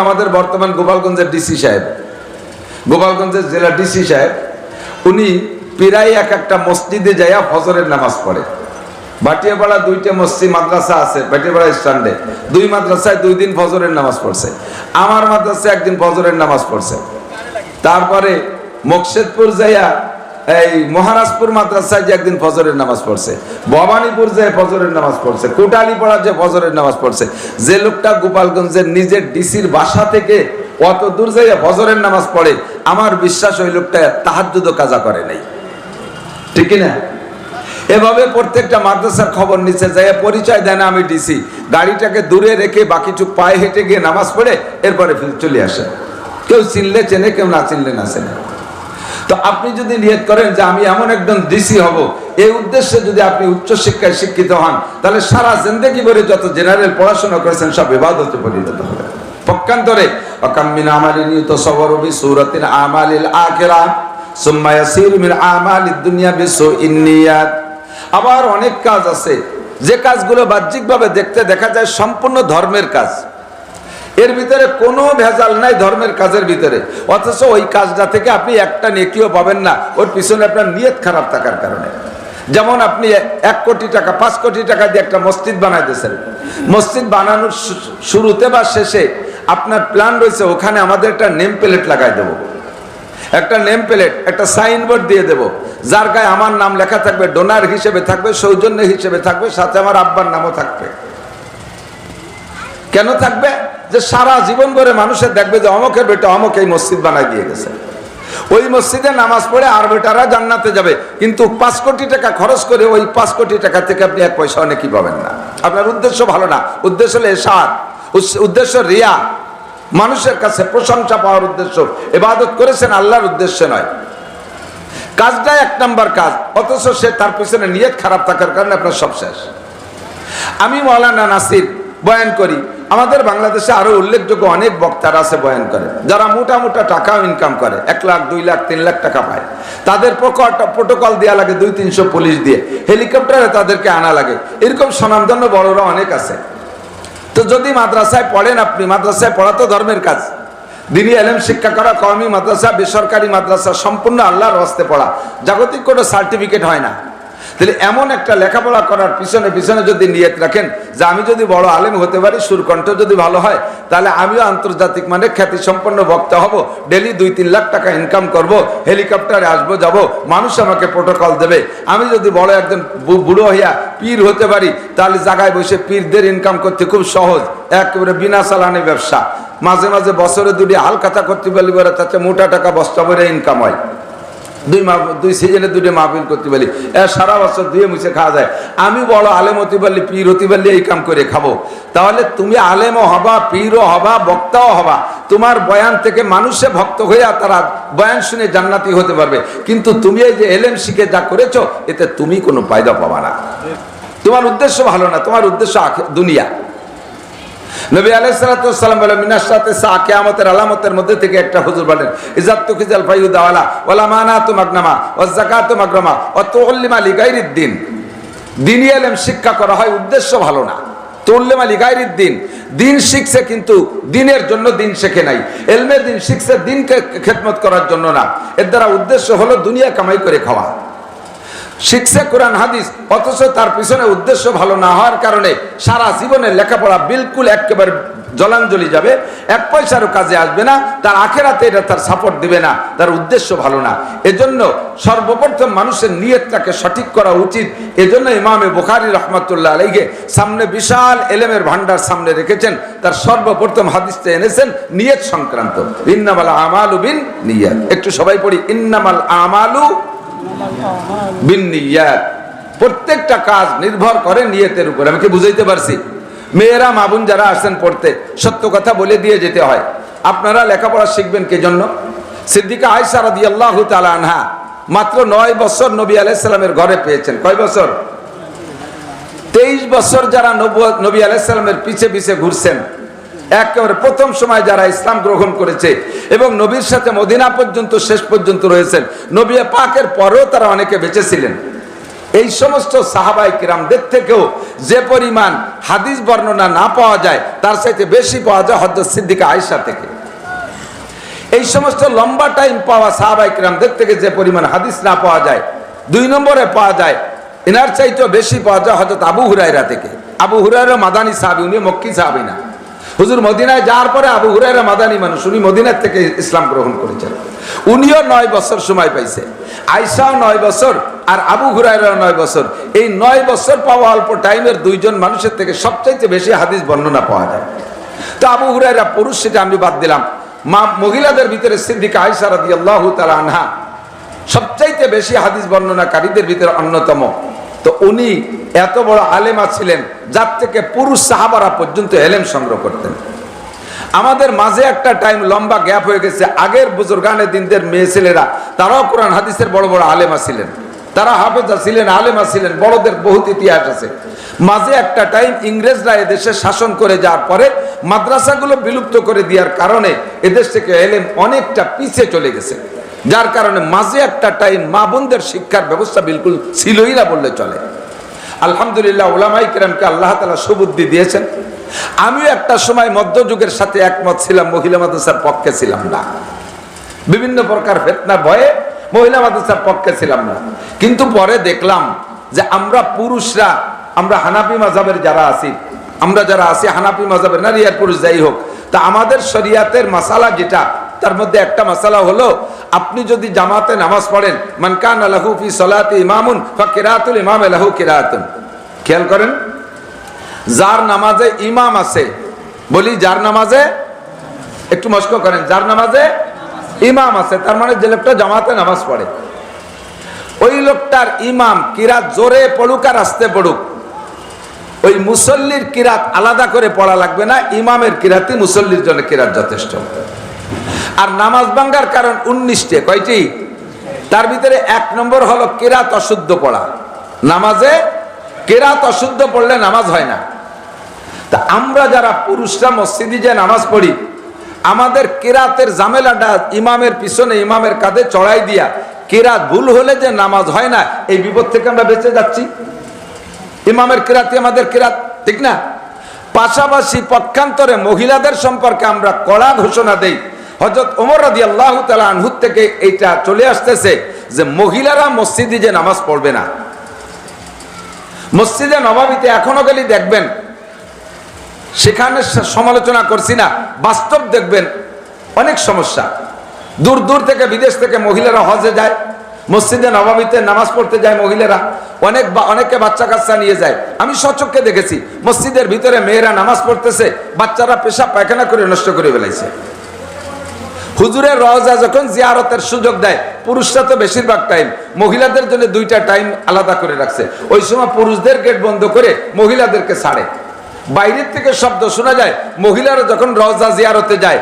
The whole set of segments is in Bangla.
আমাদের বর্তমান গোপালগঞ্জের ডিসি সাহেব, গোপালগঞ্জের জেলা ডিসি সাহেব, উনি প্রায় এক একটা মসজিদে যাইয়া ফজরের নামাজ পড়ে। ভাটিয়াপাড়া দুইটা মসজিদ মাদ্রাসা আছে, ভাটিয়াপাড়া স্ট্যান্ডে দুই মাদ্রাসায় 2 দিন ফজরের নামাজ পড়ছে। আমার মাদ্রাসায় একদিন ফজরের নামাজ পড়ছে। তারপরে মকসেদপুর যাইয়া এই মহারাজপুর মাদ্রাসায় যে একদিন ফজরের নামাজ পড়ছে, ভবানীপুর যে ফজরের নামাজ পড়ছে, কোটালীপাড়া যে ফজরের নামাজ পড়ছে। যে লোকটা গোপালগঞ্জের নিজের ডিসির বাসা থেকে অত দূর যাইয়া ফজরের নামাজ পড়ে, আমার বিশ্বাস ওই লোকটা তাহাজ্জুদ কাজা করে নাই, ঠিক না? এভাবে প্রত্যেকটা মাদ্রাসার খবর নিচে যায়, পরিচয় দেয় না আমি ডিসি, গাড়িটাকে দূরে রেখে বাকিটুক পায়ে হেঁটে গিয়ে নামাজ পড়ে এরপরে চলে আসে। কেউ চিনলে চেনে, কেউ না চিনলে না চেনে। তো আপনি যদি নিয়ত করেন যে আমি এমন একজন ডিসি হব, এই উদ্দেশ্যে যদি আপনি উচ্চশিক্ষায় শিক্ষিত হন, তাহলে সারা জিন্দেগি ভরে যত জেনারেল পড়াশোনা করেছেন সব ইবাদতে পরিণত হবে। পক্ষান্তরে আকাম মিন আমালিন ইউতাসাওয়ারু বিসূরাতিন আমালিল আখিরাহ সুম্মা ইয়াসিরু মিন আমালিদ দুনিয়া বিসুইন নিয়াত। আবার অনেক কাজ আছে যে কাজগুলো বাহ্যিকভাবে দেখতে দেখা যায় সম্পূর্ণ ধর্মের কাজ, এর ভিতরে কোনো ভেজাল নাই ধর্মের কাজের ভিতরে, অথচ ওই কাজটা থেকে আপনি একটা নেকিও পাবেন না, ওর পিছনে আপনার নিয়ত খারাপ থাকার কারণে। যেমন আপনি 1 কোটি টাকা 5 কোটি টাকা দিয়ে একটা মসজিদ বানাইতেছেন, মসজিদ বানানোর শুরুতে বা শেষে আপনার প্ল্যান রয়েছে ওখানে আমাদের একটা নেম প্লেট লাগাই দেবো, একটা নেম প্লেট, একটা সাইনবোর্ড দিয়ে দেব, যার গায়ে আমার নাম লেখা থাকবে, ডোনার হিসেবে থাকবে, সৌজন্য হিসেবে থাকবে, সাথে আমার আব্বার নামও থাকবে। কেন থাকবে? যে সারা জীবন ধরে মানুষের দেখবে যে অমকের বেটা অমক এই মসজিদ বানাই দিয়ে গেছে, ওই মসজিদে নামাজ পড়ে আর বেটারা জান্নাতে যাবে। কিন্তু 5 কোটি টাকা খরচ করে ওই 5 কোটি টাকা থেকে আপনি 1 পয়সা অনেকই পাবেন না। আপনার উদ্দেশ্য ভালো না, উদ্দেশ্য হলো এশাদ, উদ্দেশ্য রিয়া, মানুষের কাছে প্রশংসা পাওয়ার উদ্দেশ্য, ইবাদত করেছেন আল্লাহর উদ্দেশ্যে নয়। কাজটা 1 নাম্বার কাজ, অথচ সে তার পিছনে নিয়ত খারাপ থাকার কারণে আপনার সব শেষ। আমি মাওলানা নাসির বয়ান করি, আমাদের বাংলাদেশে আরো উল্লেখযোগ্য অনেক বক্তারা আছে বয়ান করে, যারা মোটা মোটা টাকাও ইনকাম করে, 1 লাখ 2 লাখ 3 লাখ টাকা পায়। তাদের প্রোটোকল দেওয়া লাগে 200-300 পুলিশ দিয়ে, হেলিকপ্টারে তাদেরকে আনা লাগে। এরকম স্বনামধন্য বড়রা অনেক আছে। তো যদি মাদ্রাসায় পড়েন, আপনি মাদ্রাসায় পড়া তো ধর্মের কাজ, দিনী এলেম শিক্ষা করা, কওমি মাদ্রাসা, বেসরকারি মাদ্রাসা, সম্পূর্ণ আল্লাহর রাস্তে পড়া, জাগতিক কোনো সার্টিফিকেট হয় না। তাহলে এমন একটা লেখাপড়া করার পিছনে পিছনে যদি নিয়ত রাখেন যে আমি যদি বড় আলেম হতে পারি, সুরকণ্ঠ যদি ভালো হয়, তাহলে আমিও আন্তর্জাতিক মানে খ্যাতি সম্পন্ন বক্তা হব, ডেলি 2-3 লাখ টাকা ইনকাম করব, হেলিকপ্টারে আসবো যাব, মানুষ আমাকে প্রোটোকল দেবে। আমি যদি বড় একজন বুড়ো হইয়া পীর হতে পারি, তাহলে জায়গায় বসে পীরদের ইনকাম করতে খুব সহজ, একেবারে বিনা চালানি ব্যবসা। মাঝে মাঝে বছরে 2টি হালখাতা করতে পারলি, তাতে মোটা টাকা বস্তা ভরে ইনকাম হয়। 2 সিজনে 2টি মাহফিল করতে পারি, সারা বছর ধুয়ে মুছে খাওয়া যায়। আমি বড় আলেম হতে পারলি, পীর হতে পারলি, এই কাম করে খাবো। তাহলে তুমি আলেমও হবা, পীরও হবা, বক্তাও হবা, তোমার বয়ান থেকে মানুষে ভক্ত হইয়া তারা বয়ান শুনে জান্নাতি হতে পারবে। কিন্তু তুমি এই যে এলেম শিখে যা করেছো, এতে তুমি কোনো ফায়দা পাবা না। তোমার উদ্দেশ্য ভালো না, তোমার উদ্দেশ্য দুনিয়া। নবী আলাইহিস সালাতু ওয়াস সালাম বলেন, মিনাশ সাআতি সাআ, কিয়ামতের আলামতের মধ্যে থেকে একটা হুজুর বলেন, ইজাতু কিজাল ফায়ুদা ওয়ালা ওয়ালা মানাতু মাগনামা ওয়াজ যাকাতু মাগরামা ওয়া তুউল্লিমা লিগাইরিদ দিন। দ্বীনি ইলম শিক্ষা করা হয়, উদ্দেশ্য ভালো না। তুউল্লিমা লিগাইরিদ দিন, দিন শিখছে কিন্তু দিনের জন্য দিন শেখে নাই। ইলমে দিন শিখছে দিনকে খেদমত করার জন্য না, এর দ্বারা উদ্দেশ্য হলো দুনিয়া কামাই করে খাওয়া। শিখছে কোরআন হাদিস, অথচ তার পিছনে উদ্দেশ্য ভালো না হওয়ার কারণে সারা জীবনের লেখাপড়া বিলকুল একেবারে জলাঞ্জলি যাবে, 1 পয়সারও কাজে আসবে না, তার আখেরাতে এটা তার সাপোর্ট দিবে না, তার উদ্দেশ্য ভালো না। এজন্য সর্বপ্রথম মানুষের নিয়তটাকে সঠিক করা উচিত। এজন্য ইমামে বুখারী রাহমাতুল্লাহ আলাইহি সামনে বিশাল এলেমের ভান্ডার সামনে রেখেছেন, তার সর্বপ্রথম হাদিসটা এনেছেন নিয়ত সংক্রান্ত, ইন্নামাল আমালু বিন নিয়াত। একটু সবাই পড়ি, ইন্নামাল আমালু বিন্নিয়াত। প্রত্যেকটা কাজ নির্ভর করে নিয়তের উপর। আমি কি বুঝাইতে পারছি? মেয়েরা মা বোন যারা আসেন পড়তে, সত্য কথা বলে দিয়ে যেতে হয়। আপনারা লেখাপড়া শিখবেন কে জন্য? সিদ্দিকা আয়েশা রাদিয়াল্লাহু তাআলা আনহা মাত্র 9 বছর নবী আলাইহিস সালামের ঘরে পেয়েছেন। কয় বছর? 23 বছর যারা নবী আলাইহিস সালামের পিছে পিছে ঘুরছেন, একেবারে প্রথম সময় যারা ইসলাম গ্রহণ করেছে এবং নবীর সাথে মদিনা পর্যন্ত শেষ পর্যন্ত রয়েছেন, নবী পাকের পরেও তারা অনেকে বেঁচে ছিলেন। এই সমস্ত সাহাবায়ে কিরামদের থেকেও যে পরিমাণ হাদিস বর্ণনা না পাওয়া যায় তার চাইতে বেশি পাওয়া যায় হযরত সিদ্দিকা আয়েশা থেকে। এই সমস্ত লম্বা টাইম পাওয়া সাহাবায়ে কিরামদের থেকে যে পরিমাণ হাদিস না পাওয়া যায়, 2 নম্বরে পাওয়া যায় এনার চাইতেও বেশি পাওয়া যায় হযরত আবু হুরায়রা থেকে। আবু হুরায়রা মাদানী সাহাবী, উনি মক্কি সাহাবী না। হুজুর মদিনায় যাওয়ার পরে আবু হুরায়রা মাদানী মানুষ, উনি মদিনার থেকে ইসলাম গ্রহণ করেছেন। উনিও 9 বছর সময় পাইছে, আয়েশাও 9 বছর, আর আবু হুরায়রাও 9 বছর। এই 9 বছর পাওয়া অল্প টাইমের 2 জন মানুষের থেকে সবচাইতে বেশি হাদিস বর্ণনা পাওয়া যায়। তো আবু হুরায়রা পুরুষ, সেটা আমি বাদ দিলাম। মহিলাদের ভিতরে সিদ্দিকা আয়েশা রাদিয়াল্লাহু তাআলা আনহা সবচাইতে বেশি হাদিস বর্ণনাকারীদের ভিতরে অন্যতম। তো উনি এত বড় আলেমা ছিলেন যার থেকে পুরুষ সাহাবারা পর্যন্ত এলেম সংগ্রহ করতেন। আমাদের মাঝে একটা টাইম লম্বা গ্যাপ হয়ে গেছে, আগের বুজুর্গানে দিনদের মেয়ে ছেলেরা তারাও কোরআন হাদিসের বড় বড় আলেমা ছিলেন, তারা হাফেজা ছিলেন, আলেমা ছিলেন, বড়দের বহুত ইতিহাস আছে। মাঝে একটা টাইম ইংরেজরা এদেশে শাসন করে যাওয়ার পরে মাদ্রাসাগুলো বিলুপ্ত করে দেওয়ার কারণে এদেশ থেকে এলেম অনেকটা পিছিয়ে চলে গেছে, যার কারণে মাঝে একটা টাইম মা বোনদের শিক্ষার ব্যবস্থা বিলকুল ছিলই না বললে চলে। আলহামদুলিল্লাহ উলামায়ে কিরামকে আল্লাহ তাআলা সুবুদ্ধি দিয়েছেন। আমিও একটা সময় মধ্যযুগের সাথে একমত ছিলাম, মহিলা মাদ্রাসার পক্ষে ছিলাম না, বিভিন্ন প্রকার ফিতনা ভয়ে মহিলা মাদ্রাসার পক্ষে ছিলাম না। কিন্তু পরে দেখলাম যে আমরা পুরুষরা, আমরা হানাফি মাযহাবের যারা আছি, আমরা যারা আছি হানাফি মাযহাবের, নারী আর পুরুষ যাই হোক, তা আমাদের শরীয়তের মাসালা যেটা, তার মধ্যে একটা মাসালা হলো আপনি যদি জামাতে নামাজ পড়েন, মান কানা লাহু ফি সালাতি ইমামুন ফাকিরাতুল ইমাম লাহু কিরাতুন। খেয়াল করেন, যার নামাজে ইমাম আছে, বলি যার নামাজে, একটু মস্ক করেন, যার নামাজে ইমাম আছে, তার মানে যে লোকটা জামাতে নামাজ পড়ে, ওই লোকটার ইমাম কিরাত জোরে পড়ুক আর আস্তে পড়ুক, ওই মুসল্লির কিরাত আলাদা করে পড়া লাগবে না, ইমামের কিরাতই মুসল্লির জন্য কিরাত যথেষ্ট। আর নামাজ ভাঙ্গার কারণ 19টে, কয়টি? তার ভিতরে 1 নম্বর হলো কিরাত অশুদ্ধ পড়া। নামাজে কিরাত অশুদ্ধ পড়লে নামাজ হয় না। তা আমরা যারা পুরুষরা মসজিদে যে নামাজ পড়ি, আমাদের কিরাতের ঝামেলাটা ইমামের পিছনে, ইমামের কাঁধে চড়াই দিয়া কিরাত ভুল হলে যে নামাজ হয় না, এই বিপদ থেকে আমরা বেঁচে যাচ্ছি। ইমামের কিরাতই আমাদের কিরাত, ঠিক না? পাশাপাশি পক্ষান্তরে মহিলাদের সম্পর্কে আমরা কড়া ঘোষণা দেই। হযরত ওমর রাদিয়াল্লাহু তাআলা আনহু থেকে এইটা চলে আসতেছে যে মহিলারা মসজিদে যে নামাজ পড়বে না। মসজিদে নববীতে এখনো গেলে দেখবেন, সেখানে সমালোচনা করছি না, বাস্তব দেখবেন অনেক সমস্যা। দূর দূর থেকে, বিদেশ থেকে মহিলারা হজে যায়, মসজিদে নববীতে নামাজ পড়তে যায় মহিলারা, অনেকে বাচ্চা কাচ্চা নিয়ে যায়। আমি স্বচক্ষে দেখেছি মসজিদের ভিতরে মেয়েরা নামাজ পড়তেছে, বাচ্চারা পেশাব পায়খানা করে নষ্ট করে ফেলাইছে। হুজুরের রওজা যখন জিয়ারতের সুযোগ দেয়, পুরুষরা তো বেশিরভাগ টাইম, মহিলাদের জন্য 2টা টাইম আলাদা করে রাখছে। ওই সময় পুরুষদের গেট বন্ধ করে মহিলাদেরকে ছাড়ে, বাইরের থেকে শব্দ শোনা যায়। মহিলারা যখন রওজা জিয়ারতে যায়,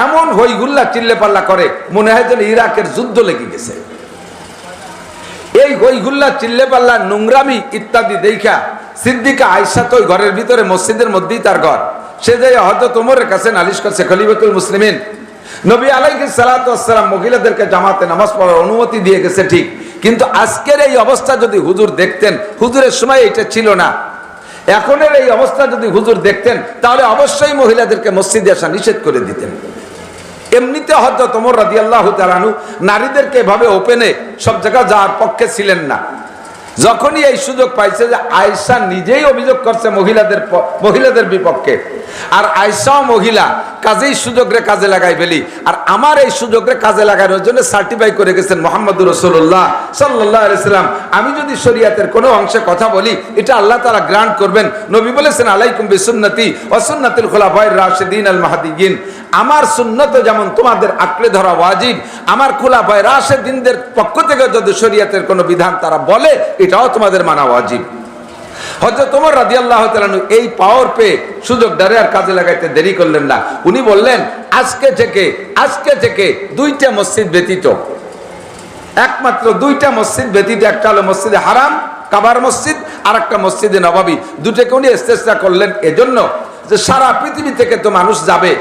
এমন হইহুল্লা চিল্লে পাল্লা করে, মনে হয় যেন ইরাকের যুদ্ধ লেগে গেছে। এই হইহুল্লা চিল্লে পাল্লা, নোংরামি ইত্যাদি দেখা সিদ্দিকা আয়েশা তো ঘরের ভিতরে, মসজিদের মধ্যেই তার ঘর, সে যে হযরত ওমরের কাছে নালিশ করছে, খলিফাতুল মুসলিমিন। নবী আলাইহিস সালাতু ওয়াস সালাম মহিলাদেরকে জামাতে নামাজ পড়ার অনুমতি দিয়ে গেছে ঠিক, কিন্তু আজকের এই অবস্থা যদি হুজুর দেখতেন, হুজুরের সময় এটা ছিল না, এখনের এই অবস্থা যদি হুজুর দেখতেন, তাহলে অবশ্যই মহিলাদেরকে মসজিদে আসা নিষেধ করে দিতেন। এমনিতে হযরত ওমর রাদিয়াল্লাহু তাআলা আনহু নারীদেরকে এভাবে ওপেনে সব জায়গা যাওয়ার পক্ষে ছিলেন না। যখনই এই সুযোগ পাইছে যে আয়েশা নিজেই অভিযোগ করছে মহিলাদের বিপক্ষে, আর আয়েশাও মহিলা, কাজেই সুযোগরে কাজে লাগাই ফেলি। আর আমার এই সুযোগরে কাজে লাগানোর জন্য সার্টিফাই করে গেছেন মুহাম্মদুর রাসূলুল্লাহ সাল্লাল্লাহু আলাইহি সাল্লাম। আমি যদি শরীয়তের কোনো অংশে কথা বলি, এটা আল্লাহ তাআলা গ্রান্ট করবেন। নবী বলেছেন, আলাইকুম বিসুন্নতি ওয়া সুন্নাতিল খুলাফায়ে রাশিদিন আল মাহদিয়িন। আমার সুন্নত যেমন তোমাদের আঁকড়ে ধরা ওয়াজিব, আমার খুলাফায়ে রাশিদিনদের পক্ষ থেকে যদি শরীয়তের কোনো বিধান তারা বলে, এটাও তোমাদের মানা ওয়াজিব। হযরত ওমর রাদিয়াল্লাহু তাআলা এই পাওয়ার পেয়ে সুযোগটারে আর কাজে লাগাইতে দেরি করলেন না। উনি বললেন, আজকে থেকে 2টা মসজিদ ব্যতীত, একমাত্র 2টা মসজিদ ব্যতীত, একটা হলো মসজিদে হারাম কাবার মসজিদ, আর একটা মসজিদে নববী, দুটোকে উনি ইস্তেসনা করলেন এজন্য যে সারা পৃথিবী থেকে তো মানুষ যাবে,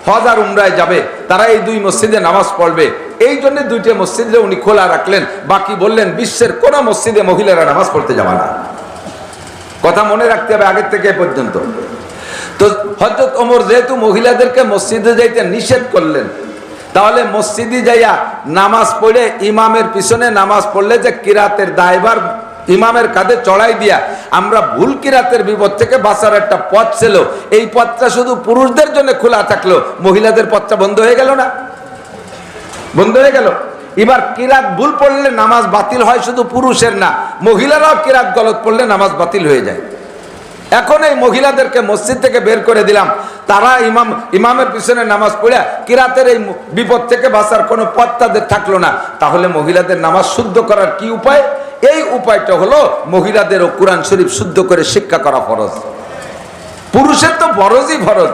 হজ আর উমরায় যাবে, তারা এই 2 মসজিদে নামাজ পড়বে। এই জন্য দুইটা মসজিদে উনি খোলা রাখলেন, বাকি বললেন বিশ্বের কোন মসজিদে মহিলারা নামাজ পড়তে যাবে না। কথা মনে রাখতে হবে আগের থেকে এ পর্যন্ত। তো হযরত ওমর যেহেতু মহিলাদেরকে মসজিদে যাইতে নিষেধ করলেন, তাহলে মসজিদে যাইয়া নামাজ পড়ে ইমামের পিছনে নামাজ পড়লে যে কিরাতের দায়ভার ইমামের কাঁধে চড়াই দিয়া আমরা ভুল কিরাতের বিপদ থেকে বাঁচার একটা পথ ছিল, এই পথটা শুধু পুরুষদের জন্য খোলা থাকলো, মহিলাদের পথটা বন্ধ হয়ে গেল না? বন্ধ হয়ে গেল। এবার কিরাত ভুল পড়লে নামাজ বাতিল হয় শুধু পুরুষের না, মহিলারাও কিরাত গলত পড়লে নামাজ বাতিল হয়ে যায়। এখন এই মহিলাদেরকে মসজিদ থেকে বের করে দিলাম, তারা ইমামের পিছনে নামাজ পড়ে কিরাতের এই বিপদ থেকে বাঁচার কোনো পথ তাদের থাকলো না। তাহলে মহিলাদের নামাজ শুদ্ধ করার কি উপায়? এই উপায়টা হলো মহিলাদেরও কোরআন শরীফ শুদ্ধ করে শিক্ষা করা ফরজ। পুরুষের তো ফরজই ফরজ,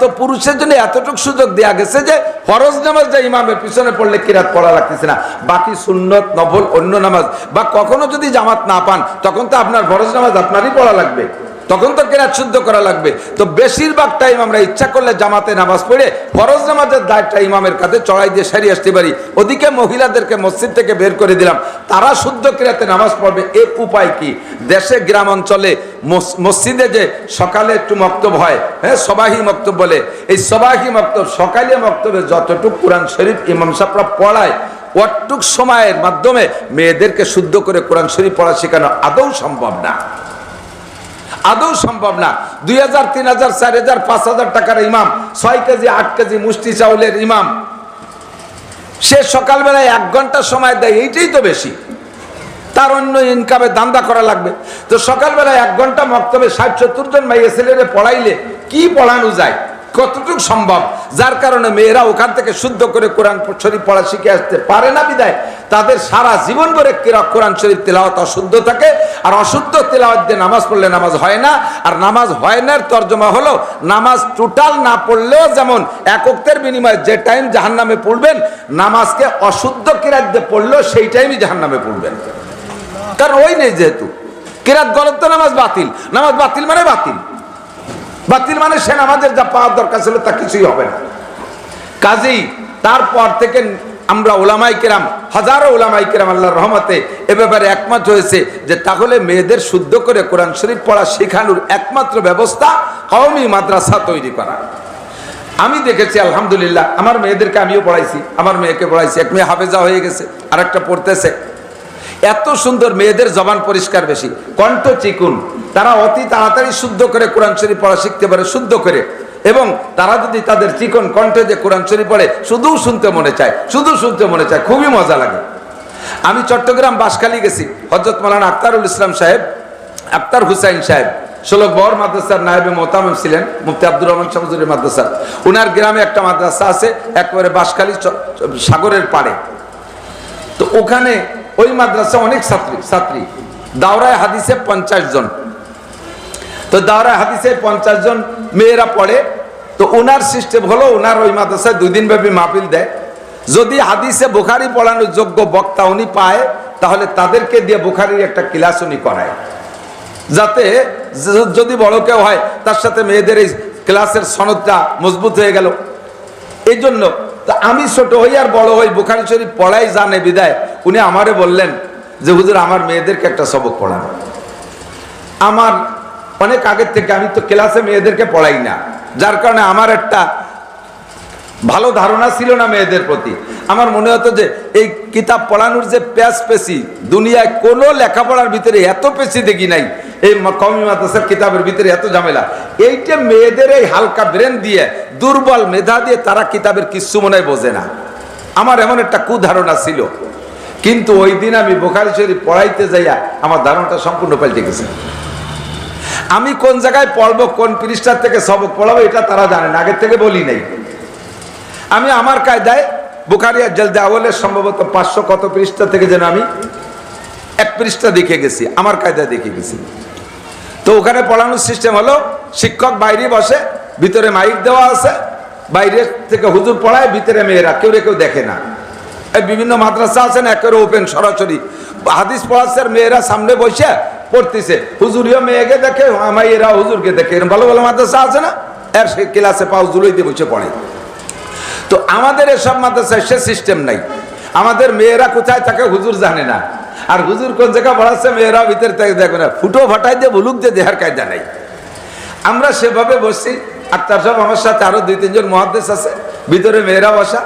তো পুরুষের জন্য এতটুকু সুযোগ দেয়া গেছে যে ফরজ নামাজ যা ইমামের পিছনে পড়লে কিরাত পড়া লাগতেছে না, বাকি সুন্নত নফল অন্য নামাজ বা কখনো যদি জামাত না পান তখন তো আপনার ফরজ নামাজ আপনারই পড়া লাগবে, তখন তো কিরাত শুদ্ধ করা লাগবে। তো বেশিরভাগ টাইম আমরা ইচ্ছা করলে জামাতে নামাজ পড়ে ফরজ নামাজের দায়টা ইমামের কাছে চড়াই দিয়ে সারিয়ে আসতে পারি। ওদিকে মহিলাদেরকে মসজিদ থেকে বের করে দিলাম, তারা শুদ্ধ কিরাতে নামাজ পড়বে। এর উপায় কি? দেশে গ্রাম অঞ্চলে মসজিদে যে সকালে একটু মক্তব হয়, হ্যাঁ সবাহি মক্তব বলে, এই সবাহি মক্তব সকালে মক্তবে যতটুকু কোরআন শরীফ ইমাম সাহেবরা পড়ায় অতটুক সময়ের মাধ্যমে মেয়েদেরকে শুদ্ধ করে কোরআন শরীফ পড়া শেখানো আদৌ সম্ভব না, আদৌ সম্ভব না। 2000, 3000, 4000, 5000 টাকার ইমাম, 6 কেজি 8 কেজি মুষ্টি চাউলের ইমাম, সে সকালবেলায় 1 ঘন্টা সময় দেয়, এইটাই তো বেশি। তার অন্য ইনকামে দান্দা করা লাগবে। তো সকালবেলায় 1 ঘন্টা মক্তবে 60-70 জন মেয়ে ছেলেরে পড়াইলে কি পড়ানো যায়, কতটুকু সম্ভব? যার কারণে মেয়েরা ওখান থেকে শুদ্ধ করে কোরআন শরীফ পড়া শিখে আসতে পারে না, বিদায় তাদের সারা জীবন ধরে কোরআন শরীফ তেলাওয়াত অশুদ্ধ থাকে। আর অশুদ্ধ তেলাওয়াত দিয়ে নামাজ পড়লে নামাজ হয় না। আর নামাজ হয় না তর্জমা হলো নামাজ টোটাল না পড়লেও যেমন এক ওয়াক্তের বিনিময়ে যে টাইম জাহান্নামে পড়বেন, নামাজকে অশুদ্ধ কিরাত দিয়ে পড়লেও সেই টাইমই জাহান্নামে পড়বেন। কারণ ওই নেই, যেহেতু কিরাত গলত তো নামাজ বাতিল, নামাজ বাতিল মানে বাতিল, বাতিল মানে সে নামাজের যা পাওয়ার দরকার ছিল তা কিছুই হবে না। কাজেই তারপর থেকে আমরা ওলামায়ে কেরাম, হাজারো ওলামায়ে কেরাম আল্লাহর রহমতে এ ব্যাপারে একমত হয়েছে যে তাহলে মেয়েদের শুদ্ধ করে কোরআন শরীফ পড়া শেখানোর একমাত্র ব্যবস্থা কওমি মাদ্রাসা তৈরি করা। আমি দেখেছি আলহামদুলিল্লাহ, আমার মেয়েদেরকে আমিও পড়াইছি, আমার মেয়েকে পড়াইছি, এক মেয়ে হাফেজা হয়ে গেছে, আর একটা পড়তেছে। এত সুন্দর, মেয়েদের জবান পরিষ্কার বেশি, কণ্ঠ চিকুন, তারা অতি তাড়াতাড়ি শুদ্ধ করে কোরআন শরীফ পড়া শিখতে পারে শুদ্ধ করে। এবং তারা যদি তাদের চিকন কণ্ঠে যে কোরআন শরীফ পড়ে শুধু শুনতে মনে চায়, শুধু শুনতে মনে চায়, খুবই মজা লাগে। আমি চট্টগ্রাম বাঁশখালী গেছি, হযরত মাওলানা আখতারুল ইসলাম সাহেব, আখতার হুসাইন সাহেব 16 বর মাদ্রাসার নায়েবে মোহতামিম ছিলেন, মুফতি আব্দুর রহমান শাহ হুজুরের মাদ্রাসা। ওনার গ্রামে একটা মাদ্রাসা আছে একেবারে বাঁশখালী সাগরের পাড়ে। তো ওখানে ওই মাদ্রাসা অনেক ছাত্রী, দাওরায়ে হাদিসে 50 জন। তো দাওরায়ে হাদিসে 50 জন মেয়েরা পড়ে। তো ওনার সিস্টেম হলো, ওনার ওই মাদ্রাসায় 2 দিন ব্যাপী মাহফিল দেয়। যদি হাদিসে বুখারী পড়ানোর যোগ্য বক্তা উনি পায়, তাহলে তাদেরকে দিয়ে বুখারীর একটা ক্লাস উনি করায়, যাতে যদি বড় কেউ হয় তার সাথে মেয়েদের এই ক্লাসের সনদটা মজবুত হয়ে গেল। এই জন্য আমি ছোট হই আর বড় হই বুখারী শরীফ পড়াই জানে, বিদায় উনি আমারে বললেন যে হুজুর আমার মেয়েদেরকে একটা সবক পড়ান। আমার অনেক আগের থেকে, আমি তো ক্লাসে মেয়েদেরকে পড়াই না, যার কারণে আমার একটা ভালো ধারণা ছিল না মেয়েদের প্রতি। আমার মনে হতো যে এই কিতাব পড়ানোর যে পেশি, দুনিয়ায় কোনো লেখাপড়ার ভিতরে এত পেশি দেখি নাই, এই কওমি মাদ্রাসার কিতাবের ভিতরে এত ঝামেলা। এইটা মেয়েদের এই হালকা ব্রেন দিয়ে, দুর্বল মেধা দিয়ে তারা কিতাবের কিচ্ছু মনে বোঝে না, আমার এমন একটা কুধারণা ছিল। কিন্তু ওই দিন আমি বুখারী শরীফ পড়াইতে যাইয়া আমার ধারণাটা সম্পূর্ণ পাল্টে গেছে। আমি কোন জায়গায় পড়বো, কোন পৃষ্ঠার থেকে সবক পড়াবো, এটা তারা জানে না, আগের থেকে বলি নাই। আমি আমার কায়দায় বুখারী জলদে আউয়ালের সম্ভবত 500 কত পৃষ্ঠা থেকে যেন আমি 1 পৃষ্ঠা দেখে গেছি, আমার কায়দায় দেখে গেছি। তো ওখানে পড়ানোর সিস্টেম হলো, শিক্ষক বাইরে বসে, ভিতরে মাইক দেওয়া আছে, বাইরে থেকে হুজুর পড়ায়, ভিতরে মেয়েরা, কেউ দেখে না। বিভিন্ন মাদ্রাসা আছে না একেবারে ওপেন, সরাসরি হাদিস পড়াচ্ছে, মেয়েরা সামনে বসে পড়তেছে, হুজুরিও মেয়েকে দেখে, মেয়েরা হুজুরকে দেখে, এরকম ভালো ভালো মাদ্রাসা আছে না, এর সে ক্লাসে পাও জুলইতে বসে পড়ে। তো আমাদের এসব মাদ্রাসায় সে সিস্টেম নাই। আমাদের মেয়েরা কোথায় থাকে হুজুর জানে না, আর হুজুর কোন জায়গায় পড়াচ্ছে মেয়েরা ভিতরে থেকে দেখবে না, ফুটো ফাটাই দিয়ে বলুক যে দেহার কায়দা নাই। আমরা সেভাবে বসছি, আক্তার সাহেব আমার সাথে আরো 2-3 জন মুহাদ্দিস আছে, ভিতরে মেয়েরা বসা।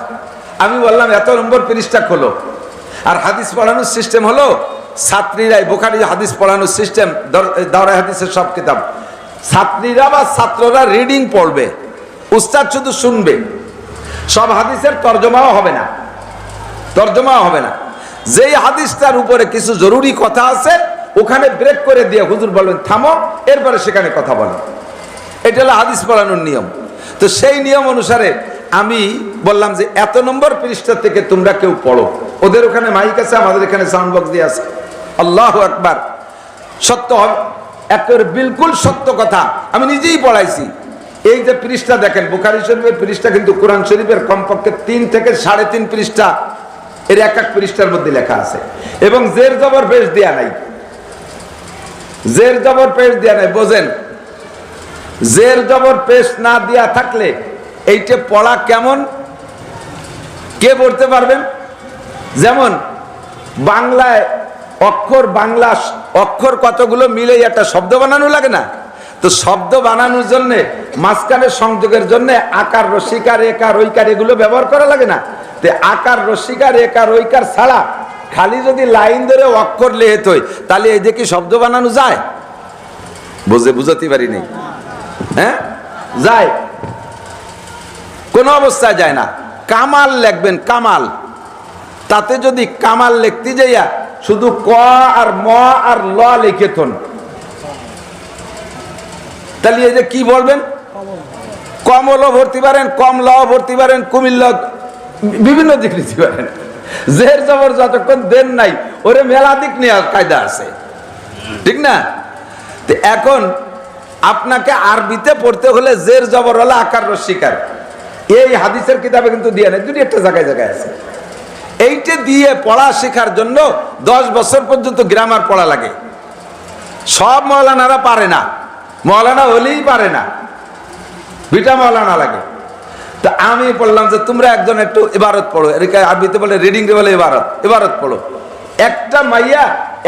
আমি বললাম এত নম্বর পৃষ্ঠা খোলো। আর হাদিস পড়ানোর সিস্টেম হলো ছাত্রীরাই, বুখারী হাদিস পড়ানোর সিস্টেম, দাওরায়ে হাদিসের সব কিতাব, ছাত্রীরা বা ছাত্ররা রিডিং পড়বে, উস্তাদ শুধু শুনবে। সব হাদিসের তর্জমাও হবে না, তর্জমাও হবে না। যেই হাদিসটার উপরে কিছু জরুরি কথা আছে ওখানে ব্রেক করে দিয়ে হুজুর বলবেন থামো, এরপরে সেখানে কথা বলো। এটা হলো হাদিস পড়ানোর নিয়ম। তো সেই নিয়ম অনুসারে আমি বললাম যে এত নম্বর পৃষ্ঠা থেকে তোমরা কেউ পড়ো। ওদের ওখানে মাইক আছে, আমাদের এখানে সাউন্ড বক্স দিয়ে আছে। আল্লাহু আকবার। সত্য হবে, একেবারে বিলকুল সত্য কথা, আমি নিজেই পড়াইছি। এই যে পৃষ্ঠা দেখেন, বুখারী শরীফের পৃষ্ঠা কিন্তু কোরআন শরীফের কমপক্ষে 3 থেকে 3.5 পৃষ্ঠা এর এক এক পৃষ্ঠার মধ্যে লেখা আছে, এবং জের জবর পেশ দেয়া নাই, জের জবর পেশ দেয়া নাই। বোঝেন, জের জবর পেশ না দেয়া থাকলে এইটা পড়া কেমন কে পড়তে পারবেন? যেমন বাংলায় অক্ষর, বাংলা অক্ষর কতগুলো মিলে একটা শব্দ বানানো লাগে না? তো শব্দ বানানোর জন্য মাঝখানে সংযোগের জন্য আকার, রসিকার, একার, ঐকার এগুলো ব্যবহার করা লাগে না? তো আকার, রসিকার, একার, ঐকার ছাড়া খালি যদি লাইন ধরে অক্ষর লেহেত হয় তাহলে এই যে কি শব্দ বানানো যায়? বুঝাতে পারি নাই, হ্যাঁ? যায়, কোনো অবস্থায় যায় না। কামাল লিখবেন, কামাল, তাতে যদি কামাল লিখতে যাইয়া শুধু ক আর ম আর ল লিখেতন, তাহলে এই যে কি বলবেন? কমলও ভর্তি পারেন, কমলাও ভর্তি পারেন, কুমিল্লা, বিভিন্ন দিক নিতে পারেন। জের জবর যতক্ষণ দেন নাই ওরে মেলা দিক নেওয়ার কায়দা আছে, ঠিক না? তো এখন আপনাকে আরবিতে পড়তে হলে জের জবর হলো আকার, রসিকার। এই হাদিসের কিতাবে কিন্তু দিয়ে নেই, 2-1 জায়গায় জায়গায় আছে। এইটা দিয়ে পড়া শেখার জন্য 10 বছর পর্যন্ত গ্রামার পড়া লাগে। সব মৌলানারা পারে না, মৌলানা হলেই পারে না, বিটা মৌলানা লাগে। তো আমি বললাম যে তোমরা একজন একটু ইবারত পড়ো, আরবিতে বলে রিডিং বলে ইবারত, ইবারত পড়ো। একটা মাইয়া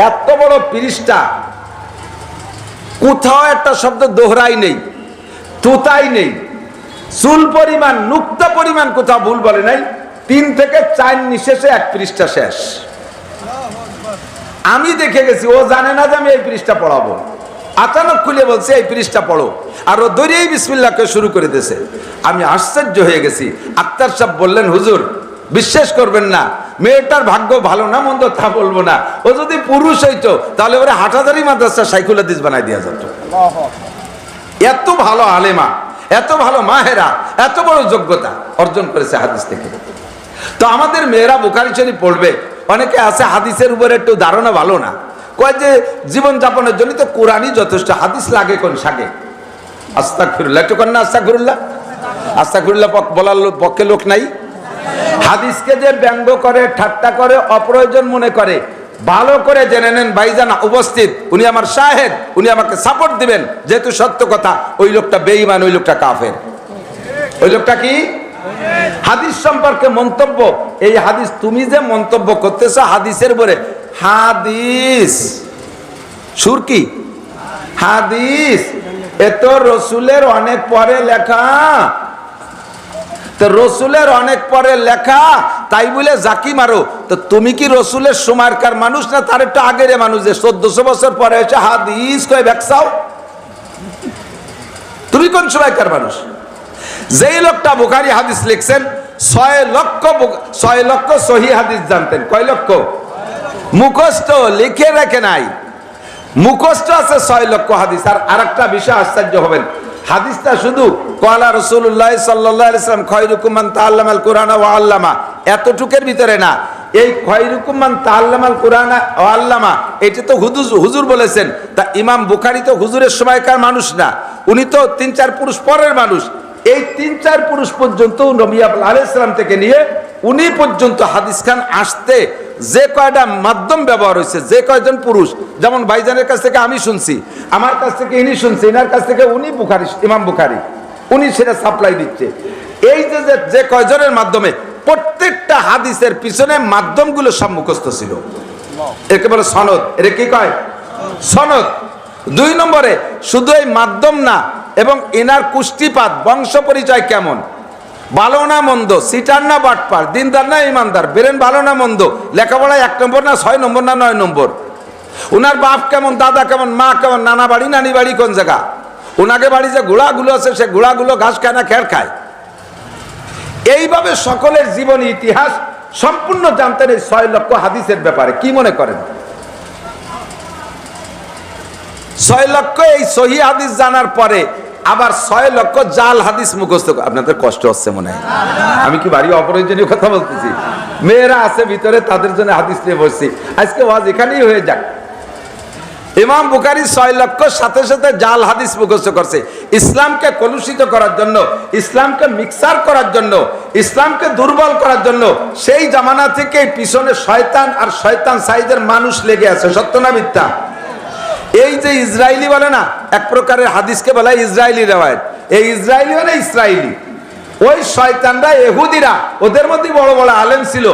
এত বড় পৃষ্ঠা, কোথাও একটা শব্দ দোহরাই নেই, তুতাই নেই, চুল পরিমাণ, নুক্তা পরিমাণ কোথাও ভুল বলে নাই। 3 থেকে 4 নিঃশেষে 1 পৃষ্ঠা শেষ। আমি দেখে গেছি, ও জানে না যে আমি এই পৃষ্ঠা পড়াবো। আচানক খুলে বলছে এই পৃষ্ঠা পড়ো, আর ও দৌড়েই বিসমিল্লাহকে শুরু করে দিয়েছে। আমি আশ্চর্য হয়ে গেছি। আক্তার সাহেব বললেন, হুজুর বিশ্বাস করবেন না, মেয়েটার ভাগ্য ভালো না মন্দ তা বলবো না, ও যদি পুরুষ হইতো তাহলে ওরা হাটহাজারী মাদ্রাসা শাইখুল হাদিস বানাই দেওয়া যেত। এত ভালো আলেমা, এত ভালো মাহেরা, এত বড় যোগ্যতা অর্জন করেছে হাদিস থেকে। তো আমাদের মেয়েরা বুখারী শরীফ পড়বে। অনেকে আছে হাদিসের উপরে একটু ধারণা ভালো না, কয় যে জীবন যাপনের জন্য তো কোরআনই যথেষ্ট, হাদিস লাগে কোন সাগে? আস্তাগফিরুল্লাহ, একটু কন্যা আস্তাগফিরুল্লাহ, আস্তাগফিরুল্লাহ বলার পক্ষে লোক নাই। হাদিসকে যে ব্যঙ্গ করে, ঠাট্টা করে, অপ্রয়োজন মনে করে, ভালো করে জেনে নেন ভাইজান উপস্থিত, উনি আমার শাহেদ, উনি আমাকে সাপোর্ট দিবেন, যেহেতু সত্য কথা। ওই লোকটা বেঈমান, ওই লোকটা কাফের। ওই লোকটা কি? হাদিস সম্পর্কে মন্তব্য, এই হাদিস তুমি যে মন্তব্য করতেছো হাদিসের উপরে, হাদিস সুর কি? হাদিস এ তো রসুলের অনেক পরে লেখা। তো রসুলের অনেক পরে লেখা, তাই বলে জাকি মারো। তো তুমি কি রসুলের সময়কার মানুষ না তার একটু আগের মানুষ যে 1400 বছর পরে এসে হাদিস কয়ে ব্যাকসাও? তুমি কোন সময়কার মানুষ? যেই লোকটা বুখারী হাদিস লিখছেন 6 লক্ষ সহিহ হাদিস জানতেন। কয় লক্ষ? মুখস্থ লিখে রেখে নাই, মুখস্থ আছে 6 লক্ষ হাদিস। আর আরেকটা বিষয় আশ্চর্য হবেন, হাদিসটা শুধু ক্বালা রাসূলুল্লাহ সাল্লাল্লাহু আলাইহি ওয়াসাল্লাম খায়রুকুম মান তাআল্লামাল কুরআনা ওয়া আল্লামা, এতটুকের ভিতরে না। এই খায়রুকুম মান তাআল্লামাল কুরআনা ওয়া আল্লামা এটা তো হুজুর বলেছেন। তা ইমাম বুখারী তো হুজুরের সময়কার মানুষ না, উনি তো 3-4 পুরুষ পরের মানুষ। এই 3-4 পুরুষ পর্যন্ত নবী আলাইহিস সালাম থেকে নিয়ে উনি পর্যন্ত হাদিস খান আসতে যে কয়টা মাধ্যম ব্যবহার হয়েছে, যে কয়জন পুরুষ, যেমন ভাইজানের কাছ থেকে আমি শুনছি, আমার কাছ থেকে ইনি শুনছি, ইনার কাছ থেকে উনি বুখারী, ইমাম বুখারী, উনি সেটা সাপ্লাই দিচ্ছে। এই যে কয়জনের মাধ্যমে প্রত্যেকটা হাদিসের পিছনে মাধ্যমগুলো সব মুখস্থ ছিল, একেবারে সনদ, এটা কি কয় সনদ। 2 নম্বরে শুধু এই মাধ্যম না, এবং এনার কুষ্টিপাত, বংশ পরিচয় কেমন, ভালো না মন্দ, সিটার না বাটপার, দিনদার না ইমানদার, বেরেন ভালো না মন্দ, লেখাপড়ায় 1 নম্বর না 6 নম্বর না 9 নম্বর, উনার বাপ কেমন, দাদা কেমন, মা কেমন, নানা বাড়ি নানি বাড়ি কোন জায়গা, ওনাকে বাড়ি যে ঘোড়াগুলো আছে সে ঘোড়াগুলো ঘাস খায় না খের খায়। এইভাবে সকলের জীবনী ইতিহাস সম্পূর্ণ জানতেন এই 6 লক্ষ হাদিসের ব্যাপারে। কি মনে করেন 6 লক্ষ এই সহি হাদিস জানার পরে আবার 6 লক্ষ জাল হাদিস মুখস্থ? আপনাদের কষ্ট হচ্ছে মনে হয়, আমি কি বাড়ি অপ্রয়োজনীয় কথা বলতেছি? মেয়েরা আছে ভিতরে, তাদের জন্য হাদিস নিয়ে বসছি, আজকে ওয়াজ এখানেই হয়ে যাক। ইমাম বুখারী 6 লক্ষ সাথে সাথে জাল হাদিস মুখস্থ করছে, ইসলামকে কলুষিত করার জন্য, ইসলামকে মিক্সার করার জন্য, ইসলামকে দুর্বল করার জন্য। সেই জামানা থেকে পিছনে শয়তান আর শয়তান সাইজের মানুষ লেগে আছে, সত্য না মিথ্যা? এই যে ইসরায়েলি বলে না, এক প্রকারের হাদিসকে বলা হয় ইসরায়েলি রেওয়ায়েত, এই ইসরায়েলি মানে ইসরায়েলি, ওই শয়তানরা ইহুদিরা, ওদের মধ্যে বড় বড় আলেম ছিল,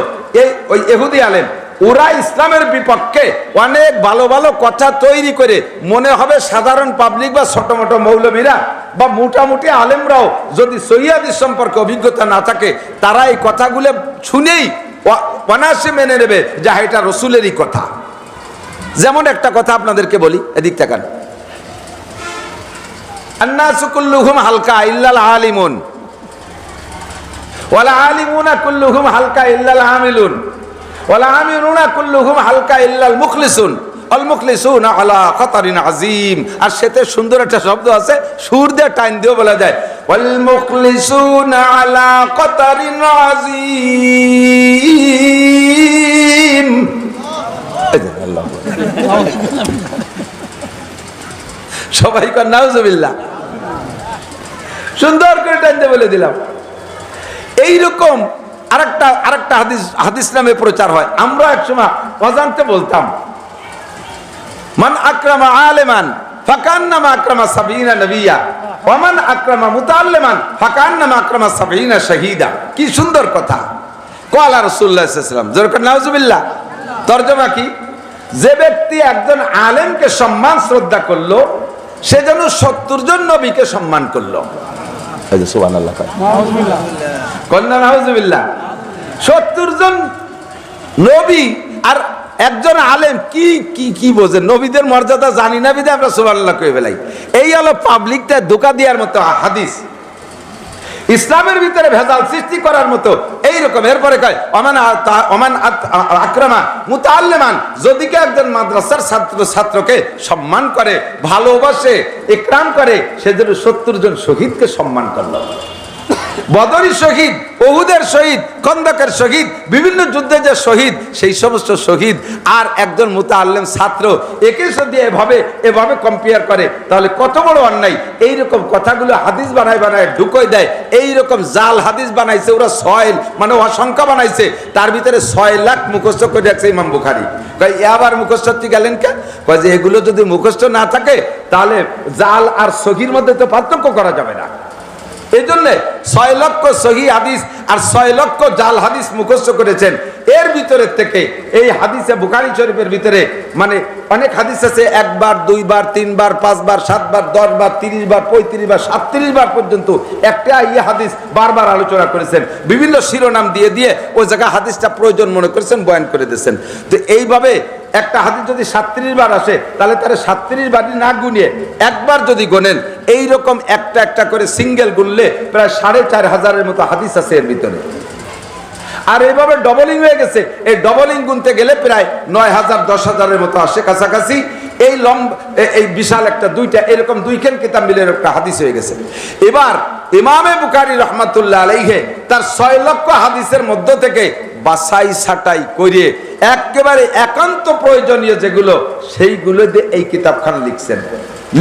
ওই ইহুদি আলেম, ওরা ইসলামের বিপক্ষে অনেক ভালো ভালো কথা তৈরি করে, মনে হবে সাধারণ পাবলিক বা ছোট মোটো মৌলবীরা বা মোটামুটি আলেমরাও যদি সহিহ হাদিস সম্পর্কে অভিজ্ঞতা না থাকে, তারা এই কথাগুলো শুনেই অনায়াসে মেনে নেবে যে এটা রসুলেরই কথা। যেমন একটা কথা আপনাদেরকে বলি, এদিক তাকান, আন্নাসু কুল্লুহুম হালকা ইল্লাল আলিমুন ওয়াল আলিমুনা কুল্লুহুম হালকা ইল্লাল আমিলুন ওয়াল আমিলুনা কুল্লুহুম হালকা ইল্লাল মুখলিসুন আল মুখলিসুনা আলা খাতারিন আযীম। আর সেতে সুন্দর একটা শব্দ আছে, সুর দিয়ে টাইম দিয়েও বলা যায়, ওয়াল মুখলিসুনা আলা খাতারিন আযীম। সবাই কর নাউজুবিল্লাহ, সুন্দর করে টানতে বলে দিলাম। এইরকম আরেকটা হাদিস নামে প্রচার হয়। আমরা একসময় অজান্তে বলতাম, মান আকরামা আলেমান ফাকান্নামা আকরামা সাবিনা নবিয়া ওয়া মান আকরামা মুতাআল্লিমান ফাকান্নামা আকরামা সাবিনা শাহীদা। কি সুন্দর কথা। ক্বালা রাসূলুল্লাহ সাল্লাল্লাহু আলাইহি ওয়াসাল্লাম, জোরে নাউজুবিল্লাহ। তরজমা কি? যে ব্যক্তি একজন আলেমকে সম্মান শ্রদ্ধা করলো, সে যেন 70 জন নবীকে সম্মান করলো। সুবহানাল্লাহ, কন্যা নাউজুবিল্লাহ। 70 জন নবী আর একজন আলেম, কি কি কি বোঝেন? নবীদের মর্যাদা জানি না বিদে আমরা সুবহানাল্লাহ কই ফেলাই। এই হলো পাবলিকটা ধোঁকা দেওয়ার মতো হাদিস, ইসলামের ভিতরে ভেজাল সৃষ্টি করার মতো এইরকম। এরপরে কয় ওমান আকরামা মুতাআল্লিমান, যদি কে একজন মাদ্রাসার ছাত্রকে সম্মান করে, ভালোবাসে, ইকরাম করে, সে যেন 70 জন শহীদকে সম্মান করলো। বদরের শহীদ, উহুদের শহীদ, খন্দকের শহীদ, বিভিন্ন যুদ্ধে যে শহীদ, সেই সমস্ত শহীদ আর একজন মুতাআল্লিম ছাত্র, একে যদি এভাবে কম্পেয়ার করে, তাহলে কত বড় অন্যায়। এইরকম কথাগুলো হাদিস বানায় ঢুকোয় দেয়। এইরকম জাল হাদিস বানাইছে ওরা, 6 মানে অসংখ্য বানাইছে। তার ভিতরে 6 লাখ মুখস্থ করে রাখছে ইমাম বুখারী। আবার মুখস্থ গেলেন কে? যে এগুলো যদি মুখস্থ না থাকে, তাহলে জাল আর সহির মধ্যে তো পার্থক্য করা যাবে না। এই জন্য 6 লক্ষ সহি হাদিস আর 6 লক্ষ জাল হাদিস মুখস্থ করেছেন। এর ভিতরে থেকে এই হাদিসে বুখারী শরীফের ভিতরে মানে অনেক হাদিস আছে, 1 বার 2 বার 3 বার 5 বার 7 বার 10 বার 30 বার 35 বার 37 বার পর্যন্ত একটা এই হাদিস বারবার আলোচনা করেছেন। বিভিন্ন শিরোনাম দিয়ে দিয়ে ওই জায়গায় হাদিসটা প্রয়োজন মনে করেছেন, বয়ান করে দিয়েছেন। তো এইভাবে একটা হাদিস যদি 37 বার আসে, তাহলে তারা 37 বারই না গুনিয়ে একবার যদি গোনেন, এইরকম একটা একটা করে সিঙ্গেল গুনলে প্রায় 4500-এর মতো হাদিস আছে এর ভিতরে। আর এইভাবে ডবলিং হয়ে গেছে, এই ডবলিং গুনতে গেলে প্রায় 9000-10000-এর মতো আসে কাছাকাছি। এই এই বিশাল একটা দুইটা এরকম 2খান কিতাব মিলে একটা হাদিস হয়ে গেছে। এবার ইমামে বুখারী রাহমাতুল্লাহ আলাইহি তার 6 লক্ষ হাদিসের মধ্য থেকে বাছাই ছাঁটাই করে একেবারে একান্ত প্রয়োজনীয় যেগুলো, সেইগুলো দিয়ে এই কিতাবখান লিখছেন।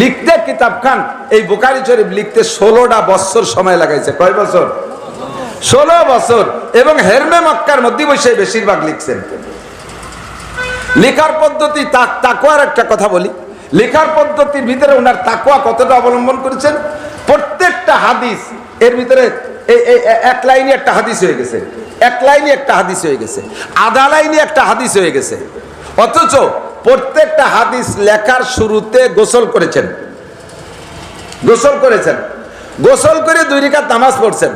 লিখতে কিতাবখান এই বুখারী শরীফ লিখতে 16টা বছর সময় লাগাইছে। কয় বছর? 16 বছর। এবং হেরমে মক্কার মধ্যে বসে বেশিরভাগ লিখছেন। লেখার পদ্ধতি, তাকওয়ার একটা কথা বলি, লেখার পদ্ধতির ভিতরে ওনার তাকওয়া কতটা অবলম্বন করেছেন। প্রত্যেকটা হাদিস এর ভিতরে এক লাইনে একটা হাদিস হয়ে গেছে। এক লাইনে একটা হাদিস হয়ে গেছে, আধা লাইনে একটা হাদিস হয়ে গেছে। অথচ প্রত্যেকটা হাদিস লেখার শুরুতে গোসল করেছেন, গোসল করেছেন, গোসল করে 2 রাকাত নামাজ পড়ছেন,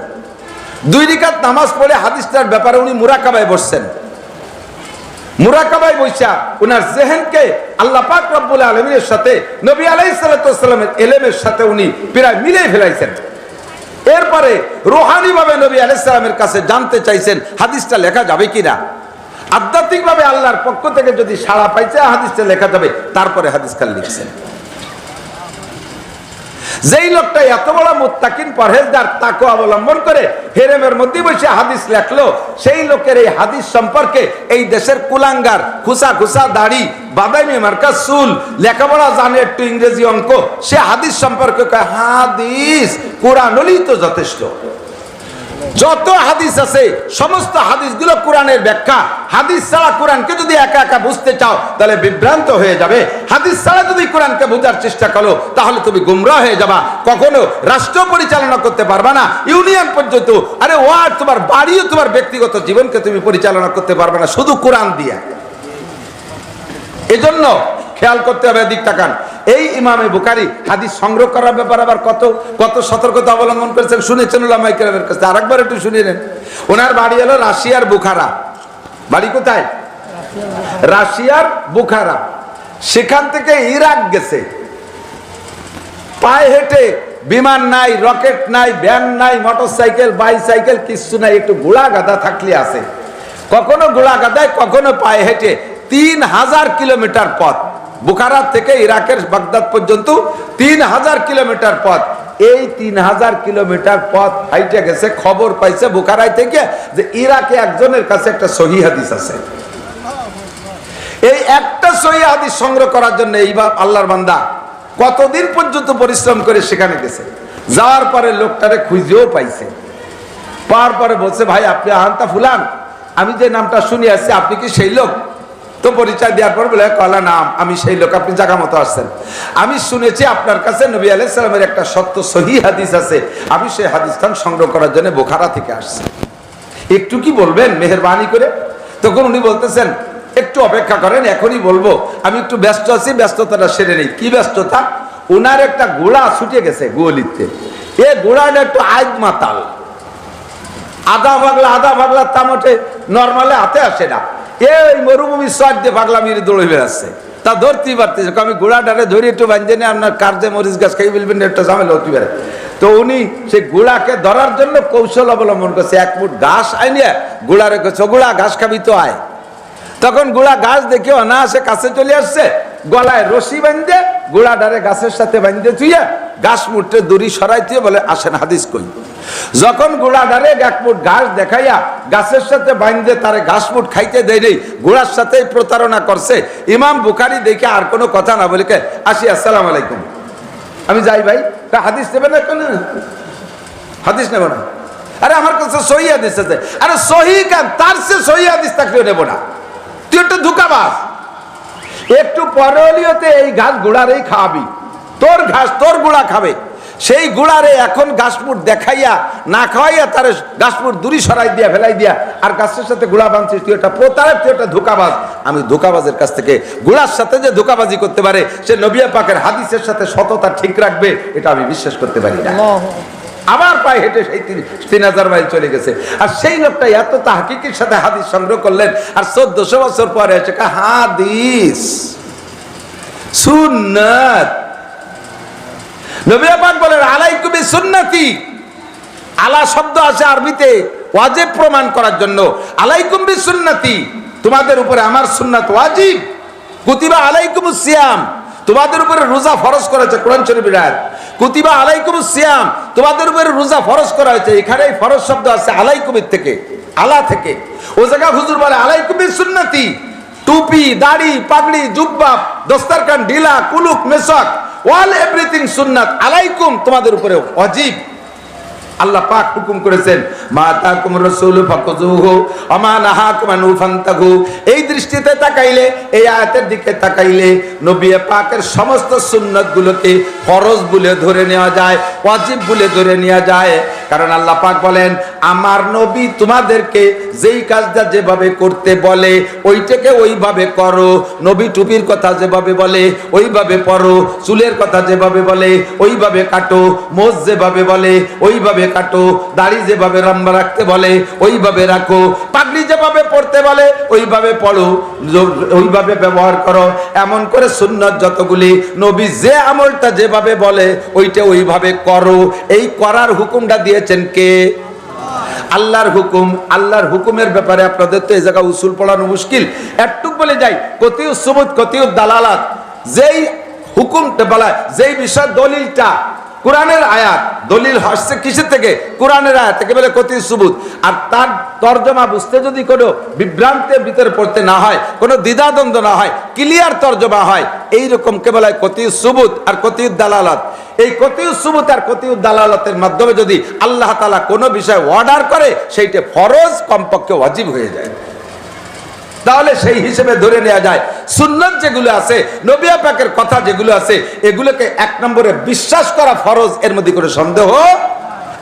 2 রাকাত নামাজ পড়ে হাদিসটার ব্যাপারে উনি মুরাকাবায় বসছেন। মুরাকাবায় বসা উনার জেহেনকে আল্লাহ পাক রব্বুল আলামিনের সাথে নবী আলাইহিস সালাতু ওয়াস সালামের ইলমের সাথে উনি প্রায় মিলিয়ে ফেলাইছেন। এরপরে রূহানি ভাবে নবী আলাইহিস সালামের কাছে জানতে চাইছেন হাদিসটা লেখা যাবে কিনা। আধ্যাত্মিক ভাবে আল্লাহর পক্ষ থেকে যদি সাড়া পাইছে হাদিসটা লেখা যাবে, তারপরে হাদিসটা লিখছেন। যেই লোকটা এত বড় মুত্তাকিন পরহেজগার তাকওয়া অবলম্বন করে হেরেমের মধ্যে বসে হাদিস লেখলো, সেই লোকের এই হাদিস সম্পর্কে এই দেশের কুলাঙ্গার খুসা খুসা দাড়ি বাদামি মার্কা চুল লেখাপড়া জানে একটু ইংরেজি অঙ্ক, সে হাদিস সম্পর্কে কয় হাদিস কোরআন হলেই তো যথেষ্ট। যত হাদিস আছে সমস্ত হাদিসগুলো কোরআনের ব্যাখ্যা। হাদিস ছাড়া কোরআনকে যদি একা একা বুঝতে চাও তাহলে বিভ্রান্ত হয়ে যাবে। হাদিস ছাড়া যদি কোরআনকে বোঝার চেষ্টা করো তাহলে তুমি গুমরাহ হয়ে যাবা। কখনো রাষ্ট্র পরিচালনা করতে পারবা না, ইউনিয়ন পর্যন্ত, আরে ওয়ার্ড, তোমার বাড়িও, তোমার ব্যক্তিগত জীবনকে তুমি পরিচালনা করতে পারবে না শুধু কোরআন দিয়ে। এজন্য খেয়াল করতে হবে, দিক তাকান। এই ইমামে বুখারী হাদিস সংগ্রহ করার ব্যাপারে আবার কত কত সতর্কতা অবলম্বন করেছেন শুনেছেন উলামায়ে কেরামের কাছে। আরেকবার একটু শুনিয়ে নেন। ওনার বাড়ি হলো রাশিয়ার বুখারা। বাড়ি কোথায়? রাশিয়ার বুখারা। সেখান থেকে ইরাক গেছে পায়ে হেঁটে। বিমান নাই, রকেট নাই, ভ্যান নাই, মোটরসাইকেল, বাইসাইকেল কিচ্ছু নাই, একটু ঘোড়া গাধা থাকলে আছে। কখনো ঘোড়া গাধায়, কখনো পায়ে হেঁটে 3000 কিলোমিটার পথ। বুখারা থেকে ইরাকের বাগদাদ পর্যন্ত 3000 কিলোমিটার পথ। এই 3000 কিলোমিটার পথ হাইটে গেছে। খবর পাইছে বুখারায় থেকে যে ইরাকে একজনের কাছে একটা সহিহ হাদিস আছে। এই একটা সহিহ হাদিস সংগ্রহ করার জন্য এই আল্লাহর বান্দা কতদিন পর্যন্ত পরিশ্রম করে সেখানে গেছে। যাওয়ার পরে লোকটারে খুঁজেও পাইছে। পাওয়ার পরে বলছে, ভাই আপনি আহান্তা ফুলান, আমি যে নামটা শুনে আসছি, আপনি কি সেই লোক? তো পরিচয় দেওয়ার পর বলে, কলা নাম, আমি সেই লোক, আপনি জায়গা মতো আসছেন। আমি শুনেছি আপনার কাছে নবী আলাইহিস সালামের একটা সত্য সহিহ হাদিস আছে, আমি সেই হাদিসখান সংগ্রহ করার জন্য বুখারা থেকে আসছি, একটু কি বলবেন মেহেরবানি করে? তখন উনি বলতেছেন, একটু অপেক্ষা করেন, এখনই বলবো, আমি একটু ব্যস্ত আছি, ব্যস্ততাটা সেরে নেই। কি ব্যস্ততা? ওনার একটা ঘোড়া ছুটে গেছে গোয়ালিতে। এ ঘোড়াটা একটু আইদ মাতাল, আধা পাগলা তামটে নর্মালে হাতে আসে না। এই মরুভূমির সর দিয়ে পাগলা মেরে দৌড়ে বেড়াচ্ছে, তা ধরতেই পারতেছে। আমি ঘোড়াটারে ধরে একটু বাঁধে নিয়ে আপনার কার্যে মরিচ গাছ খাই বলবেন, একটা ঝামেলা হতে পারে। তো উনি সেই ঘোড়াকে ধরার জন্য কৌশল অবলম্বন করছে। এক মুঠ ঘাস আইনিয়ে ঘোড়ারে কইছে, ঘোড়া ঘাস খাবি তো আয়। তখন ঘোড়া ঘাস দেখে অনায়াসে কাছে চলে আসছে, গলায় রশি বাঁধে ঘোড়াটারে গাছের সাথে বাঁধতে তুইয়া ঘাস মুঠে দড়ি সরাইতে বলে, আসেন হাদিস কই। যখন ঘোড়াটারে এক মুঠ ঘাস দেখাইয়া গাছের সাথে বাঁধতে তারে ঘাস মুঠ খাইতে দেয় নেই, ঘোড়ার সাথে প্রতারণা করছে। ইমাম বুখারী দেখে আর কোনো কথা না বলে আসি, আসসালামু আলাইকুম, আমি যাই ভাই। হাদিস নেবে না? কেন হাদিস নেব না? আরে আমার কাছে সহি হাদিস আছে। আরে সহি কেন? তার সে সহি হাদিস থাকলেও নেব না। তুই একটু ধোঁকাবাজ। একটু পরে হলিওতে এই ঘাস ঘোড়ারেই খাওয়াবি, তোর ঘাস তোর ঘোড়া খাবে। সেই ঘোড়ারে এখন ঘাসপুট দেখাইয়া না খাওয়াইয়া তার ঘাসপুট দূরি সরাই দিয়া ফেলাই দিয়া আর গাছের সাথে ঘোড়া বাঁধছিস, তুই একটা প্রতারক, তুই একটা ধোঁকাবাজ। আমি ধোঁকাবাজের কাছ থেকে, ঘোড়ার সাথে যে ধোঁকাবাজি করতে পারে সে নবী পাকের হাদিসের সাথে সততা ঠিক রাখবে, এটা আমি বিশ্বাস করতে পারি না। আবার পায়ে হেঁটে সেই 3000 মাইল চলে গেছে। আর সেই লোকটা এত তাহকিকের সাথে হাদিস সংগ্রহ করলেন, আর 1400 বছর পরে এসে হাদিস সুন্নাত। নবী পাক বলেন, আলাইকুম বিসুন্নতি। আলা শব্দ আছে আরবিতে ওয়াজিব প্রমাণ করার জন্য। আলাইকুম বিসুন্নতি, তোমাদের উপরে আমার সুন্নাত ওয়াজিব। কুতিবা আলাইকুমুস সিয়াম, তোমাদের উপরে রোজা ফরজ করা হয়েছে, কোরআন শরীফের আয়াত। কুতিবা আলাইকুমুস সিয়াম, তোমাদের উপরে রোজা ফরজ করা হয়েছে। এখানে ফরজ শব্দ আছে আলাইকুমের থেকে, আলা থেকে। ও জায়গা হুজুর বলে আলাইকুম বিসুন্নতি, টুপি, দাড়ি, পাগড়ি, জুব্বা, দস্তারখান, ঢিলা, কুলুক, মেসক, অল এভরিথিং সুন্নাত আলাইকুম, তোমাদের উপরে ওয়াজিব। আল্লাহ পাক হুকুম করেছেন, মা তাকুম রাসূল ফাকুযুহু ওয়া মা নাহাকুম আনহু ফান্তাহু। এই দৃষ্টিতে তাকাইলে, এই আয়াতের দিকে তাকাইলে নবী পাকের সমস্ত সুন্নাতগুলোকে ফরজ বলে ধরে নেওয়া যায়, ওয়াজিব বলে ধরে নেওয়া যায়। কারণ আল্লাহ পাক বলেন আমার নবী তোমাদেরকে যেই কাজটা যেভাবে করতে বলে ওইটাকে ওইভাবে করো। নবী টুপির কথা যেভাবে বলে ওইভাবে পরো, চুলের কথা যেভাবে বলে ওইভাবে কাটো, মোজ যেভাবে বলে ওইভাবে কাটো, দাড়ি যেভাবে লম্বা রাখতে বলে ওইভাবে রাখো, পাগড়ি যেভাবে পড়তে বলে ওইভাবে পড়ো, ওইভাবে ব্যবহার করো। এমন করে সুন্নাত যতগুলি, নবী যে আমলটা যেভাবে বলে ওইটা ওইভাবে করো। এই করার হুকুমটা দিয়েছেন কে? আল্লাহর হুকুম। আল্লাহর হুকুমের ব্যাপারে আপনাদের তো এই জায়গা উসুল পড়ানো মুশকিল, একটুক বলে যাই। কতিউস সুবুত কতিউদ দালালাত, যেই হুকুমটা বলা, যেই বিষয় দলিলটা কোরআনের আয়াত, দলিল আসছে কিসের থেকে? কোরআনের আয়াত থেকে, বলে কতিউস সুবুত। আর তার তরজমা বুঝতে যদি কোনো বিভ্রান্তের ভিতরে পড়তে না হয়, কোনো দ্বিধাদ্বন্দ্ব না হয়, ক্লিয়ার তরজমা হয়, এইরকম কে বলা হয়? কতিউস সুবুত আর কতিউদ দালালাত। এই কতিউস সুবুত আর কতিউদ দালালাতের মাধ্যমে যদি আল্লাহ তাআলা কোনো বিষয় অর্ডার করে, সেইটা ফরজ, কমপক্ষে ওয়াজিব হয়ে যায়। তাহলে সেই হিসেবে ধরে নেওয়া যায় সুন্নাত যেগুলো আছে, নবী পাকের কথা যেগুলো আছে, এগুলোকে এক নম্বরে বিশ্বাস করা ফরজ, এর মধ্যে কোনো সন্দেহ।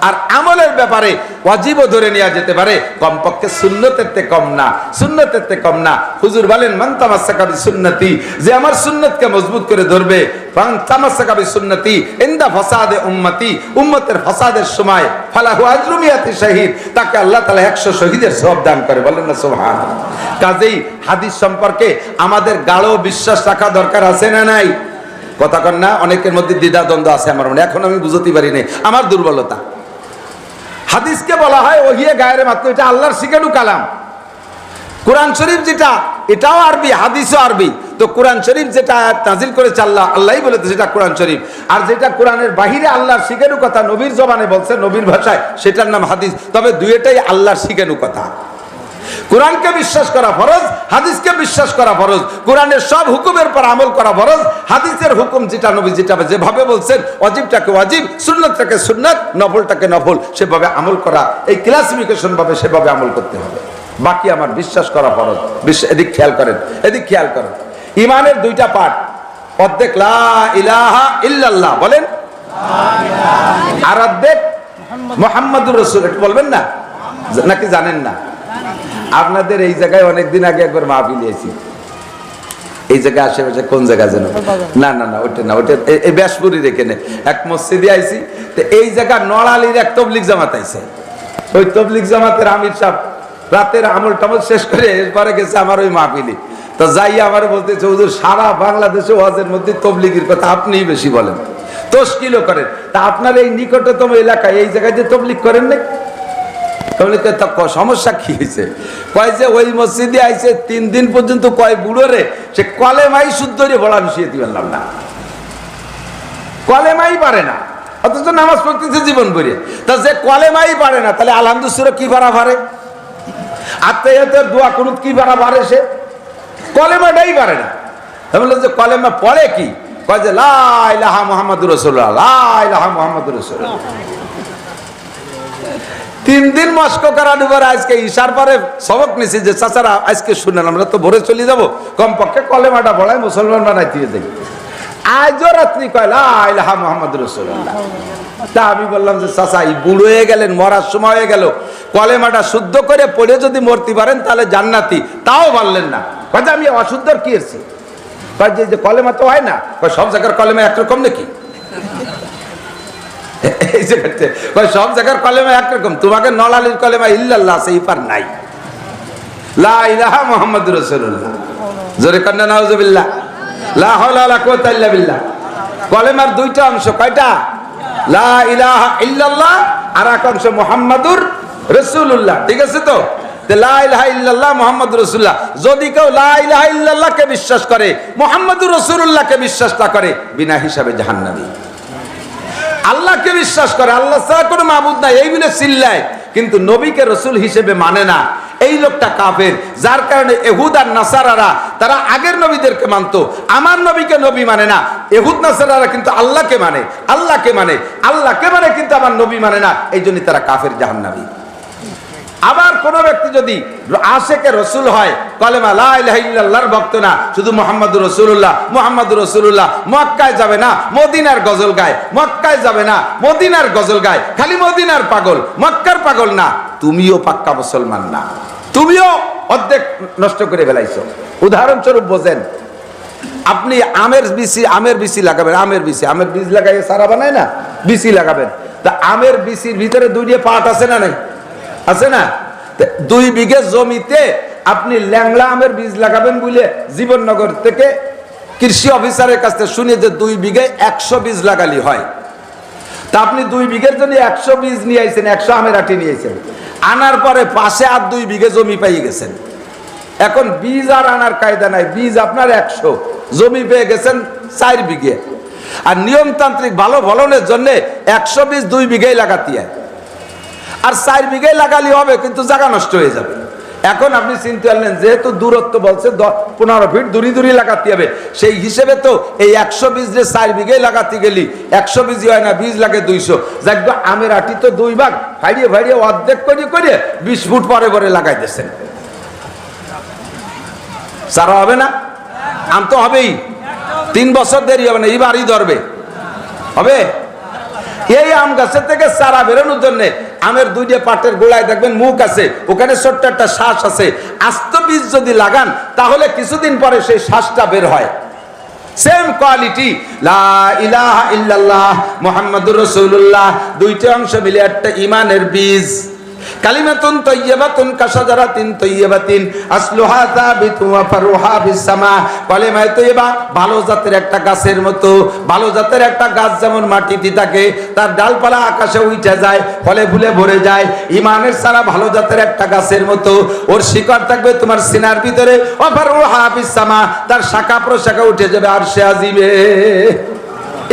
আর আমলের ব্যাপারে ওয়াজিবও ধরে নেওয়া যেতে পারে, কমপক্ষে সুন্নতের থেকে কম না, সুন্নতের থেকে কম না। হুজুর বলেন মান তামাসসাকা বিসুন্নতি, যে আমার সুন্নতকে মজবুত করে ধরবে, মান তামাসসাকা বিসুন্নতি ইনদা ফাসাদে উম্মতি, উম্মতের ফাসাদের সময় ফালাহু আজরু মিয়াতি শাহীদ, তাকে আল্লাহ তাআলা 100 শহীদের সওয়াব দান করে। বলেন না সুবহানাল্লাহ। কাজেই হাদিস সম্পর্কে আমাদের গাঢ় বিশ্বাস রাখা দরকার আছে না নাই? কথা কন না? অনেকের মধ্যে দ্বিধা দ্বন্দ্ব আছে আমার মনে, এখন আমি বুঝতে পারি নাই, আমার দুর্বলতা। হাদিসকে বলা হয় ওহিয়ে গায়ের মাত্র, এটা আল্লাহর শিখানো কালাম। কোরআন শরীফ যেটা, এটাও আরবি, হাদিসও আরবি। তো কোরআন শরীফ যেটা নাজিল করেছে আল্লাহই বলেছে সেটা কোরআন শরীফ, আর যেটা কোরআনের বাহিরে আল্লাহর শিখানো কথা, নবীর জবানে বলছে, নবীর ভাষায়, সেটার নাম হাদিস। তবে দুইটাই আল্লাহর শিখানো কথা। কোরআনকে বিশ্বাস করা ফরজ, হাদিসকে বিশ্বাস করা ফরজ। কোরআনের সব হুকুমের পর আমল করা ফরজ, হাদিসের হুকুম যেটা নবী যেটা যেভাবে বলছেন, ওয়াজিবটাকে ওয়াজিব, সুন্নাতটাকে সুন্নাত, নফলটাকে নফল, সেভাবে আমল করা, এই ক্লাসিফিকেশন ভাবে সেভাবে আমল করতে হবে। বাকি আমার বিশ্বাস করা ফরজ। এদিক খেয়াল করেন, এদিক খেয়াল করেন। ইমানের দুইটা পার্ট, অর্ধেক লা ইলাহা ইল্লাল্লাহ বলেন, আর অর্ধেক মুহাম্মাদুর রাসূল। এটা বলবেন না নাকি জানেন না? আপনাদের এই জায়গায় অনেকদিন আগে একবার মাহফিল হয়েছি, এই জায়গায় আশেপাশে, কোন জায়গা যেন, না না না ওটা না, ওটা এই ব্যাসপুরীর এখানে এক মসজিদে আইছি। তো এই জায়গা নড়ালির এক তবলিগ জামাত আইছে। ওই তবলিগ জামাতের আমির সাহেব রাতের আমল টামল শেষ করে এরপরে গেছে আমার ওই মাহফিলে। তো যাই আমার বলতেছে, হুজুর সারা বাংলাদেশে ওয়াজের মধ্যে তবলিগের কথা আপনিই বেশি বলেন, তশকিলও করেন, তা আপনার এই নিকটতম এলাকায় এই জায়গায় যে তবলিগ করেন না, সমস্যা কি হয়েছে? কয় যে ওই মসজিদে আইছে 3 দিন পর্যন্ত কয় বুড়োরে সে কলেমাই শুদ্ধ বলা মিশিয়ে দিয়ে পারলাম না, কলেমাই পারে না, অথচ নামাজ পড়তেছে জীবন ভরে। তা যে কলেমাই পারে না, তাহলে আলহামদুলিল্লাহ কি ভাড়া ভারে, আত্মায়াতের দোয়া কুনুত কি ভাড়া ভারে? সে কলেমাটাই পারে না। তাহলে যে কলেমা পড়ে কি? কয় যে লা ইলাহা মুহাম্মাদুর রাসূলুল্লাহ, লা ইলাহা মুহাম্মাদুর রাসূলুল্লাহ। 3 দিন মস্ক করার পরে আজকে ঈশার পরে সবক নিছি যে চাচারা আজকে শুনেন, আমরা তো ভোরে চলে যাবো, কমপক্ষে কলেমাটা পড়ায় মুসলমান বানাই দিয়ে দেয়। আজও রাত্রি কয় লা ইলাহা মুহাম্মাদুর রাসূলুল্লাহ। তা আমি বললাম যে চাচা এই বুড়ো হয়ে গেলেন, মরার সময় হয়ে গেল, কলেমাটা শুদ্ধ করে পড়ে যদি মরতে পারেন তাহলে জান্নাতি, তাও বললেন না। কয় আমি অশুদ্ধর কি এসছি? কয় যে কলেমা তো হয় না, কয় সব জায়গার কলেমা একরকম নাকি? এই যে সব জায়গার কলেমা একরকম, তোমাকে নলালির কলেমা ইল্লাল্লাহ আছে, ইপার নাই, লা ইলাহা মুহাম্মাদুর রাসূলুল্লাহ। জোরে কান্না নাউজুবিল্লাহ, লা হাওলা ওয়ালা কুওয়াতা ইল্লা বিল্লাহ। কলেমার দুইটা অংশ, কয়টা? লা ইলাহা ইল্লাল্লাহ আর এক অংশ মুহাম্মাদুর রাসূলুল্লাহ। ঠিক আছে তো? লা ইলাহা ইল্লাল্লাহ মুহাম্মাদুর রাসূলুল্লাহ। যদি কেউ লা ইলাহা ইল্লাল্লাহকে বিশ্বাস করে, মুহাম্মাদুর রাসূলুল্লাহকে বিশ্বাস না করে, বিনা হিসাবে জাহান্নামী। আল্লাহকে বিশ্বাস করে, আল্লাহ ছাড়া কোনো মাবুদ নাই এই বলে চিল্লায়, কিন্তু নবীকে রসুল হিসেবে মানে না, এই লোকটা কাফের। যার কারণে ইহুদ আর নাসারারা তারা আগের নবীদেরকে মানতো, আমার নবীকে নবী মানে না। ইহুদ নাসারারা কিন্তু আল্লাহকে মানে, আল্লাহকে মানে, আল্লাহকে মানে, কিন্তু আমার নবী মানে না, এই জন্য তারা কাফের, জাহান্নামী। আবার কোন ব্যক্তি যদি আশেকে রসুল হয়, কলেমা লা ইলাহা ইল্লাল্লাহর ভক্ত না, শুধু মুহাম্মাদুর রাসূলুল্লাহ মুহাম্মাদুর রাসূলুল্লাহ, মক্কায় যাবে না মদিনার গজল গায়, মক্কায় যাবে না মদিনার গজল গায়, খালি মদিনার পাগল মক্কার পাগল না, তুমিও পাক্কা মুসলমান না, তুমিও অর্ধেক নষ্ট করে ফেলাইছো। উদাহরণস্বরূপ বোঝেন, আপনি আমের বিচি লাগাবেন, আমের বীজ লাগাইয়ে সারা বানায় না, বিচি লাগাবেন। তা আমের বিচির ভিতরে দুইটা পাট আছে না নাই? আছে না? 2 বিঘে জমিতে আপনি ল্যাংলা আমের বীজ লাগাবেন বলে জীবননগর থেকে কৃষি অফিসারের কাছে শুনে যে 2 বিঘে 100 বীজ লাগালি হয়। তা আপনি 2 বিঘের জন্য 100 বীজ নিয়ে আইছেন, 100 আমের আটি নিয়ে আইছেন, আনার পরে পাশে আর 2 বিঘে জমি পাই গেছেন। এখন বীজ আর আনার কায়দা নাই, বীজ আপনার 100, জমি পেয়ে গেছেন 4 বিঘে। আর নিয়মতান্ত্রিক ভালো ফলনের জন্য 100 বীজ 2 বিঘেই লাগাতে হয়, আর 4 বিঘাই লাগালি হবে, কিন্তু জায়গা নষ্ট হয়ে যাবে। এখন আপনি চিন্তা করলেন যেহেতু দূরত্ব বলছে 15 ফিট দূরে লাগাতে হবে, সেই হিসেবে তো এই 100 বীজ যে 4 বিঘাই লাগাতে গেলি 100 বীজই হয় না, বীজ লাগে 200। যাক আমের আটি তো 2 ভাগ ফাড়িয়ে অর্ধেক করে 20 ফুট পরে লাগাই দিয়েছেন, সারা হবে না? আম তো হবেই, 3 বছর দেরি হবে না, এবারই ধরবে, হবে। এই আম গাছের থেকে চারা বেরোনোর জন্য আমের 2টা পাটের গোড়ায় দেখবেন মুখ আছে, ওখানে ছোট্ট একটা শ্বাস আছে। আস্ত বীজ যদি লাগান তাহলে কিছুদিন পরে সেই শ্বাসটা বের হয়। সেম কোয়ালিটি লা ইলাহা ইল্লাল্লাহ মুহাম্মাদুর রাসূলুল্লাহ, 2টা অংশ মিলে একটা ঈমানের বীজ। কালিমাতুন তাইয়্যিবাতুন কাশাজারাতিন তাইয়্যিবাতিন আসলুহা সাবিতু ওয়া ফারুহা বিসসামা। কালিমায়ে তাইয়্যিবা ভালো জাতের একটা গাছের মতো, ভালো জাতের একটা গাছ যেমন মাটিতে থাকে, তার ডালপালা আকাশে উঠে যায়, ফলে ফুলে ভরে যায়। ঈমানের সারা ভালো জাতের একটা গাছের মতো, ওর শিকড় থাকবে তোমার সিনার ভিতরে, ওয়া ফারুহা বিসসামা, তার শাখা প্রশাখা উঠে যাবে আরশে আজিমে।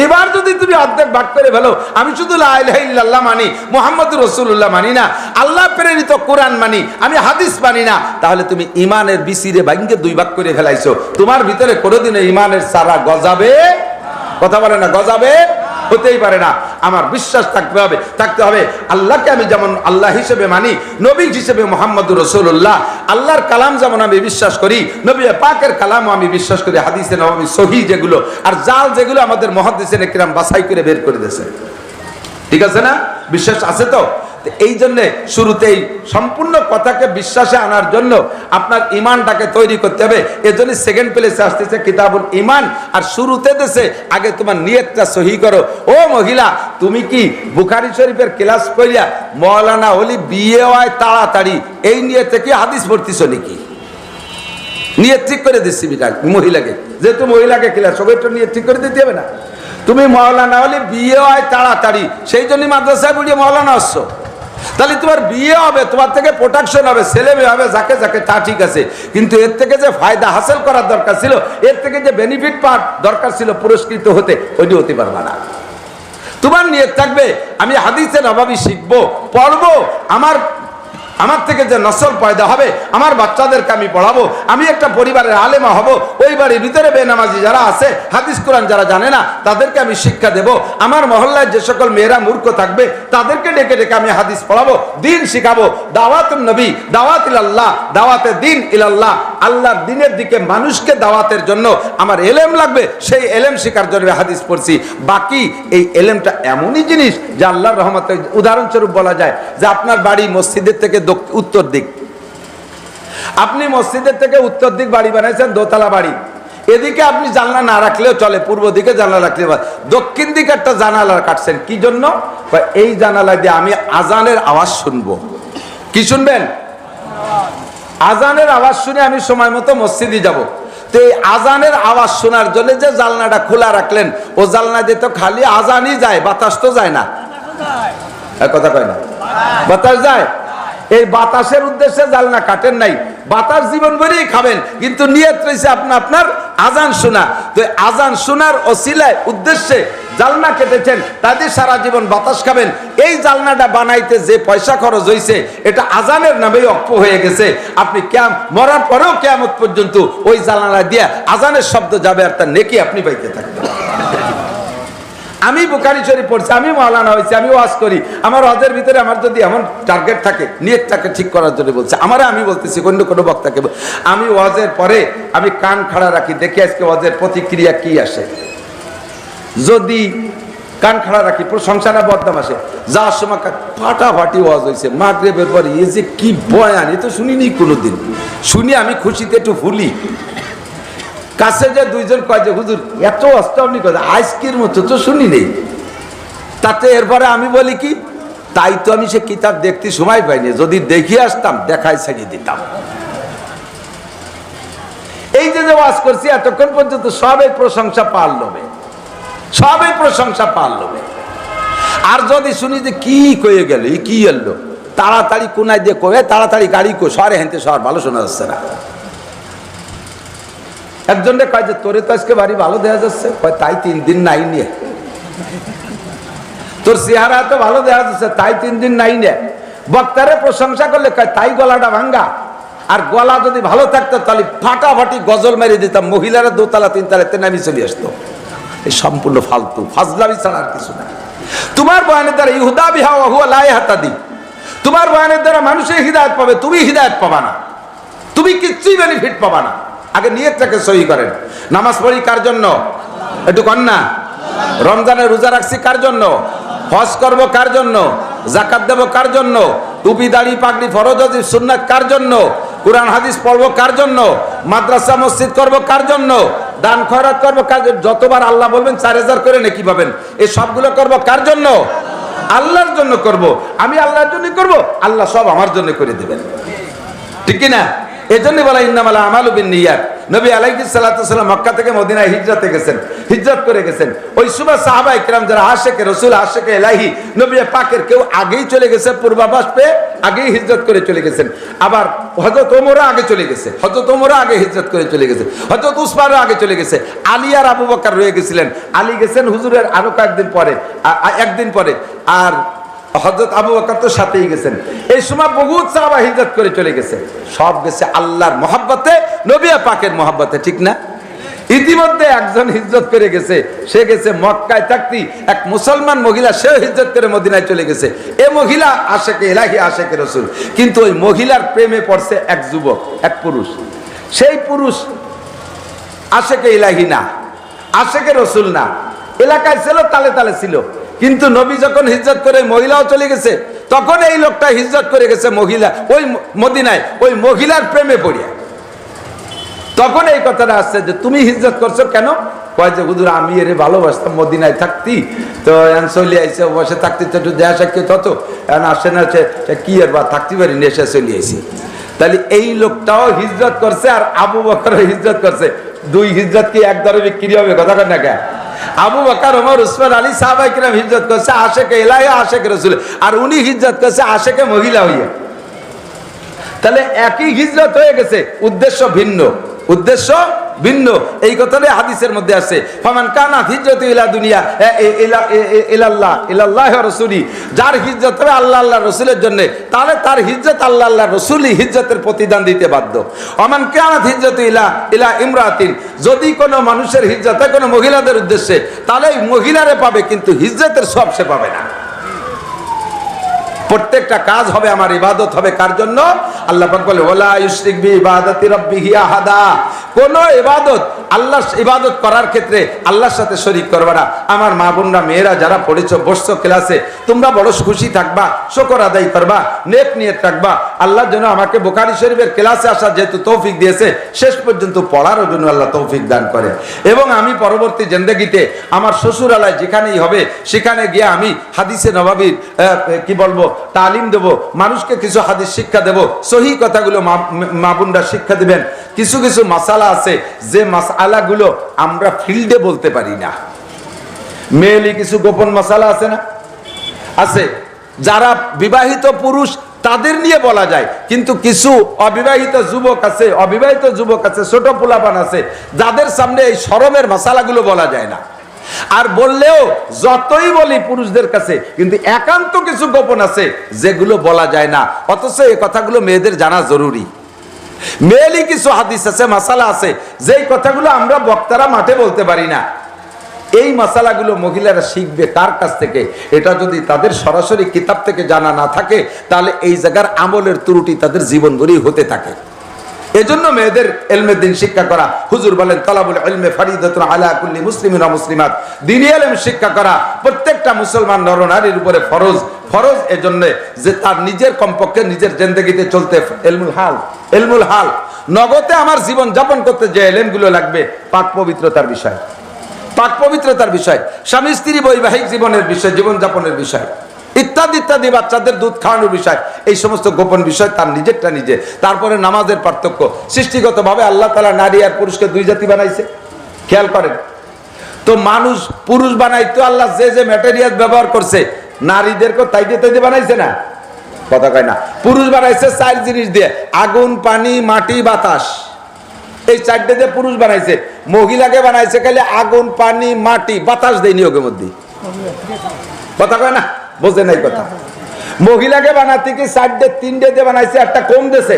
এবার যদি তুমি অর্ধেক ভাগ করে ফেলো, আমি শুধু লা ইলাহা ইল্লাল্লাহ মানি, মুহাম্মাদুর রাসূলুল্লাহ মানি না, আল্লাহ প্রেরিত কোরআন মানি, আমি হাদিস মানি না, তাহলে তুমি ঈমানের বিচিরে ভাঙ্গে 2 ভাগ করে ফেলাইছো। তোমার ভিতরে কোনোদিনও ঈমানের চারা গজাবে? কথা বলে না, গজাবে? হতেই পারে না। আমার বিশ্বাস থাকতে হবে আল্লাহকে আমি যেমন আল্লাহ হিসেবে মানি, নবী হিসেবে মুহাম্মাদুর রাসূলুল্লাহ, আল্লাহর কালাম যেমন আমি বিশ্বাস করি, নবী পাকের কালামও আমি বিশ্বাস করি, হাদিসে নববী সহিহ যেগুলো, আর জাল যেগুলো আমাদের মুহাদ্দিসিনে কিরাম বাছাই করে বের করে দিয়েছে। ঠিক আছে না? বিশ্বাস আছে তো? এই জন্য শুরুতেই সম্পূর্ণ কথাকে বিশ্বাসে আনার জন্য আপনার ইমানটাকে তৈরি করতে হবে। এজন্য সেকেন্ড প্লেসে আসতেছে কিতাবুল ইমান, আর শুরুতে দেশে আগে তোমার নিয়তটা সহি করো। ও মহিলা, তুমি কি বুখারী শরীফের ক্লাস কইরা মাওলানা হলি বিয়ে হয় তাড়াতাড়ি এই নিয়তে কি হাদিস পড়তেছো নাকি? নিয়ত ঠিক করে দিচ্ছি মহিলাকে, যেহেতু মহিলাকে ক্লাস সবাই একটু নিয়ত ঠিক করে দিতে হবে না? তুমি মাওলানা হলে বিয়ে হয় তাড়াতাড়ি, সেই জন্য মাদ্রাসায় পড়িয়ে মাওলানা আসছো, তাহলে তোমার বিয়ে হবে, তোমার থেকে প্রোটেকশন হবে, ছেলে মেয়ে হবে, যাকে যাকে তা ঠিক আছে, কিন্তু এর থেকে যে ফায়দা হাসিল করার দরকার ছিল, এর থেকে যে বেনিফিট পাওয়ার দরকার ছিল পুরস্কৃত হতে, ওইটি হতে পারবে না। তোমার নিয়ত থাকবে আমি হাদিসে নববী শিখবো, পড়বো, আমার থেকে যে নসল পয়দা হবে, আমার বাচ্চাদেরকে আমি পড়াবো, আমি একটা পরিবারের আলেমা হব, ওই বাড়ির ভিতরে বেনামাজি যারা আছে, হাদিস কোরআন যারা জানে না, তাদেরকে আমি শিক্ষা দেব। আমার মহল্লায় যে সকল মেয়েরা মূর্খ থাকবে তাদেরকে ডেকে ডেকে আমি হাদিস পড়াবো, দিন শিখাবো। দাওয়াতুন নবী, দাওয়াত ইলাল্লাহ, দাওয়াতে দিন ইলাল্লাহ, আল্লাহর দিনের দিকে মানুষকে দাওয়াতের জন্য আমার এলেম লাগবে, সেই এলেম শিখার জন্য হাদিস পড়ছি। বাকি এই এলেমটা এমনই জিনিস যে আল্লাহর রহমতে, উদাহরণস্বরূপ বলা যায় যে আপনার বাড়ি মসজিদের থেকে উত্তর দিক, আপনি মসজিদের থেকে উত্তর দিক বাড়ি বানাইছেন, দোতলা বাড়ি, এদিকে আপনি জানলা না রাখলেও চলে, পূর্ব দিকে জানলা রাখলে, দক্ষিণ দিকে একটা জানালা কাটছেন, কি জন্য? এই জানালা দিয়ে আমি আজানের আওয়াজ শুনবো। কি শুনবেন? আজানের আওয়াজ শুনে আমি সময় মতো মসজিদে যাব। তো এই আজানের আওয়াজ শোনার জন্য যে জানলাটা খোলা রাখলেন, ও জানলা দিয়ে তো খালি আজানই যায়, বাতাস তো যায় না। কথা কয় না, বাতাস যায়। এই বাতাসের উদ্দেশ্যে জানলা কাটেন নাই, বাতাস জীবন ভরেই খাবেন, কিন্তু নিয়ত রয়েছে আপনার আজান শোনা। তো আজান শোনার ওসিলায় উদ্দেশ্যে জালনা কেটেছেন, তাদের সারা জীবন বাতাস খাবেন। এই জালনাটা বানাইতে যে পয়সা খরচ হয়েছে, এটা আজানের নামেই অক্ষ হয়ে গেছে। আপনি মরার পরেও কিয়ামত পর্যন্ত ওই জালনা দিয়ে আজানের শব্দ যাবে, আর তার নেকি আপনি পাইতে থাকবেন। আমি বুখারী শরীফ পড়ছি, আমি মাওলানা হয়েছি, আমি ওয়াজ করি, আমার ওয়াজের ভিতরে আমার যদি এমন টার্গেট থাকে, নিয়তটাকে ঠিক করার জন্য বলছে, আমি বলতেছি অন্য কোনো বক্তাকে, আমি ওয়াজের পরে আমি কান খাড়া রাখি, দেখি আজকে ওয়াজের প্রতিক্রিয়া কি আসে। যদি কান খাড়া রাখি প্রশংসা না বদনাম আসে। যাওয়ার সময় ফাটাফাটি ওয়াজ হয়েছে, মাগরিবের পরে এই যে কি বয়ান, এ তো শুনিনি কোনোদিন, শুনি আমি খুশিতে একটু ভুলি। কাছে যে দুইজন কয় যে হুজুর এত অস্তাবনি কথা আজকের মতো তো শুনি নেই। তাতে এরপরে আমি বলি কি, তাই তো আমি সে কিতাব দেখতে সময় পাইনি, যদি দেখি আসতাম দেখাই ছাড়িয়ে দিতাম। এই যে ওয়াজ করছি এতক্ষণ পর্যন্ত সবাই প্রশংসা পাওয়ার লোভে, সবাই প্রশংসা পাওয়ার লোভে। আর যদি শুনি যে কি কয়ে গেল, কি এলো, তাড়াতাড়ি কোনায় দিয়ে কয়ে তাড়াতাড়ি গাড়ি কো শহরে হেনতে শহর, ভালো শোনা যাচ্ছে না। একজনকে কয় যে তোরে তো আজকে বাড়ি ভালো দেখা যাচ্ছে, কয় তাই 3 দিন নাই নিয়ে, তোর চেহারা তো ভালো দেখা যাচ্ছে, তাই 3 দিন নাই নিয়ে। বক্তারে প্রশংসা করলে কয় তাই গলাটা ভাঙ্গা, আর গলা যদি ভালো থাকতো তাহলে ফাটাফাটি গজল মেরে দিতাম, মহিলারা 2 তলা 3 তলাতে নামি চলে আসতো। এই সম্পূর্ণ ফালতু ফাজলামি ছাড়া আর কিছু না। তোমার বয়ানের দ্বারা ইহুদা বিহা ওয়া হুয়া লা ইয়াহতাদি, তোমার বয়ানের দ্বারা মানুষের হিদায়াত পাবে, তুমি হিদায়াত পাবা না, তুমি কিচ্ছুই বেনিফিট পাবা না। আগে নিয়তটাকে সহি করেন। নামাজ পড়ি কার জন্য একটু কন না, রমজানের রোজা রাখছি কার জন্য, হজ করব কার জন্য, যাকাত দেব কার জন্য, টুপি দাড়ি পাগড়ি ফরজ ওয়াজিব সুন্নাত কার জন্য, কোরআন হাদিস পড়বো কার জন্য, মাদ্রাসা মসজিদ করব কার জন্য, দান খয়রাত করব কার জন্য, যতবার আল্লাহ বলবেন 4000 করে নেকি পাবেন, এই সবগুলো করব কার জন্য, আল্লাহর জন্য করব। আমি আল্লাহর জন্য করব, আল্লাহ সব আমার জন্য করে দিবেন, ঠিক কি না? এজন্য বলা ইন্নামাল আমালু বিন্নিয়াত। নবী আলাইহিস সালাতু ওয়াসালাম মক্কা থেকে মদিনায় হিজরতে গেছেন, হিজরত করে গেছেন। ওই সময় সাহাবায়ে কিরাম যারা আশিকে রাসূল আশিকে ইলাহি, নবী পাকের কেউ আগেই চলে গেছে, পূর্বাভাস পেয়ে আগেই হিজরত করে চলে গেছেন। আবার হযরত ওমরও আগে চলে গেছে, হযরত ওমরও আগে হিজরত করে চলে গেছে, হযরত উসমানও আগে চলে গেছে, আলী আর আবু বকর রয়ে গেছিলেন। আলী গেছেন হুজুরের আরো কয়েকদিন পরে, একদিন পরে, আর হযরত আবু বকর তো সাথেই গেছেন। এই সময় বহুত সাহাবা হিজরত করে চলে গেছে, সব গেছে আল্লাহর মহব্বতে, নবী পাকের মহব্বতে, ঠিক না? ইতিমধ্যে একজন হিজরত করে গেছে, সে গেছে মক্কায় থাকতি এক মুসলমান মহিলা, সেও হিজরত করে মদিনায় চলে গেছে। এ মহিলা আশিকে ইলাহি আশিকে রাসূল, কিন্তু ওই মহিলার প্রেমে পড়ছে এক যুবক, এক পুরুষ। সেই পুরুষ আশিকে ইলাহি না, আশিকে রাসূল না, এলাকায় ছিল, তালে তালে ছিল। কিন্তু নবী যখন হিজরত করে মহিলাও চলে গেছে, তখন এই লোকটা হিজরত করে গেছে মহিলা ওই মদিনায়, ওই মহিলার প্রেমে পড়িয়া। তখন এই কথাটা আসছে যে তুমি হিজরত করছো কেন? কয় যে হুজুর আমি এর ভালোবাসতাম, মদিনায় থাকতি, তো চলে আইসে, বসে থাকতি তো একটু দেয়া সাক্ষী হতো, এখন আসে না, কি আর বা থাকতে পারি, নেশে চলে আইসি। তাহলে এই লোকটাও হিজরত করছে, আর আবু বকরও হিজরত করছে। 2 হিজরত কি এক দরে বিক্রি হবে? কথা কন না কে? আবু বকর, ওমর, উসমান, আলী সাহাবায়ে কিরাম হিজরত করছে আশিকে ইলাহি আশিকে রাসূল, আর উনি হিজরত করছে আশিকে মহিলা হইয়া। তাহলে একই হিজরত হয়ে গেছে, উদ্দেশ্য ভিন্ন, উদ্দেশ্য ভিন্ন। এই কথাটাই হাদিসের মধ্যে আছে, ফামান কানাত হিজরতু ইলা দুনিয়া ইলাল্লাহ ইলাল্লাহি ওয়া রাসূলি, যার হিজরত হবে আল্লাহ আল্লাহ রাসূলের জন্য, তাহলে তার হিজরত আল্লাহ আল্লাহ রাসূলই হিজরতের প্রতিদান দিতে বাধ্য। ওমান কানাত হিজরতু ইলা ইমরাতিন, যদি কোনো মানুষের হিজরত হয় কোনো মহিলাদের উদ্দেশ্যে, তাহলে ওই মহিলারে পাবে, কিন্তু হিজরতের সব সে পাবে না। প্রত্যেকটা কাজ হবে আমার, ইবাদত হবে কার জন্য? আল্লাহ পাক বলে ওয়ালা ইউশরিক বি ইবাদাতি রাব্বিহি আহাদা, কোন ইবাদত, আল্লাহর ইবাদত করার ক্ষেত্রে আল্লাহর সাথে শরীক করবে না। আমার মা বোনরা, মেয়েরা যারা পড়েছো, বসছো ক্লাসে, তোমরা বড় খুশি থাকবা, শুকর আদায় করবা, নেক নিয়ত রাখবা। আল্লাহ যেন আমাকে বুখারী শরীফের ক্লাসে আসার যেহেতু তৌফিক দিয়েছে, শেষ পর্যন্ত পড়ারও জন্য আল্লাহ তৌফিক দান করে। এবং আমি পরবর্তী জিন্দেগিতে আমার শ্বশুরালয় যেখানেই হবে, সেখানে গিয়ে আমি হাদিসে নববীর কি বলবো তালিম দেব, মানুষকে কিছু হাদিস শিক্ষা দেব, সহি কথাগুলো মা বোনরা শিক্ষা দিবেন। কিছু কিছু মাসালা আছে যে মাসালাগুলো আমরা ফিল্ডে বলতে পারি না, মেয়েলি কিছু গোপন মাসালা আছে না, আছে। যারা বিবাহিত পুরুষ তাদের নিয়ে বলা যায়, কিন্তু কিছু অবিবাহিত যুবক আছে, ছোট পোলাপান আছে, যাদের সামনে এই শরমের মাসালাগুলো বলা যায় না। আর বললেও যতই বলি পুরুষদের কাছে, কিন্তু একান্ত কিছু গোপন আছে যেগুলো বলা যায় না, অথচ এই কথাগুলো মেয়েদের জানা জরুরি। মেয়েলি কিছু হাদিস আছে, মাসালা আছে, যেই কথাগুলো আমরা বক্তারা মাঠে বলতে পারি না। এই মাসালাগুলো মহিলারা শিখবে কার কাছ থেকে? এটা যদি তাদের সরাসরি কিতাব থেকে জানা না থাকে, তাহলে এই জায়গার আমলের ত্রুটি তাদের জীবন ভরেই হতে থাকে। এজন্য মেয়েদের ইলমে দিন শিক্ষা করা, হুজুর বলেন তালাবুল ইলমে ফারিদাতুন আলা কুল্লি মুসলিমিন ওয়া মুসলিমাত, দ্বীনি ইলম শিক্ষা করা প্রত্যেকটা মুসলমান নরনারীর উপরে ফরজ। ফরজ এজন্য যে তার নিজের কমপক্ষে নিজের জিন্দেগিতে চলতে ইলমুল হাল নগদে আমার জীবন যাপন করতে যে ইলমগুলো লাগবে, পাক পবিত্রতার বিষয়, পাক পবিত্রতার বিষয়, স্বামী স্ত্রী বৈবাহিক জীবনের বিষয়, জীবন যাপনের বিষয়, ইত্যাদি ইত্যাদি, বাচ্চাদের দুধ খাওয়ানোর বিষয়, এই সমস্ত গোপন বিষয় তার নিজেরটা নিজে। তারপরে নামাজের পার্থক্য। সৃষ্টিগতভাবে আল্লাহ তাআলা নারী আর পুরুষকে দুই জাতি বানাইছে, খেয়াল করেন তো। মানুষ পুরুষ বানাইতো আল্লাহ যে যে ম্যাটেরিয়াল ব্যবহার করছে, নারীদেরকেও তাই দিয়ে বানাইছে না? কথা কয় না। পুরুষ বানাইছে 4 জিনিস দিয়ে, আগুন, পানি, মাটি, বাতাস, এই 4টে দিয়ে পুরুষ বানাইছে। মহিলাকে বানাইছে খালি আগুন, পানি, মাটি, বাতাস দেয় নিয়োগের মধ্যে। কথা কয় না, বোঝে নাই কথা। মহিলাকে বানাতে কি 4টে 3টে দিয়ে বানাইছে, একটা কম দেশে।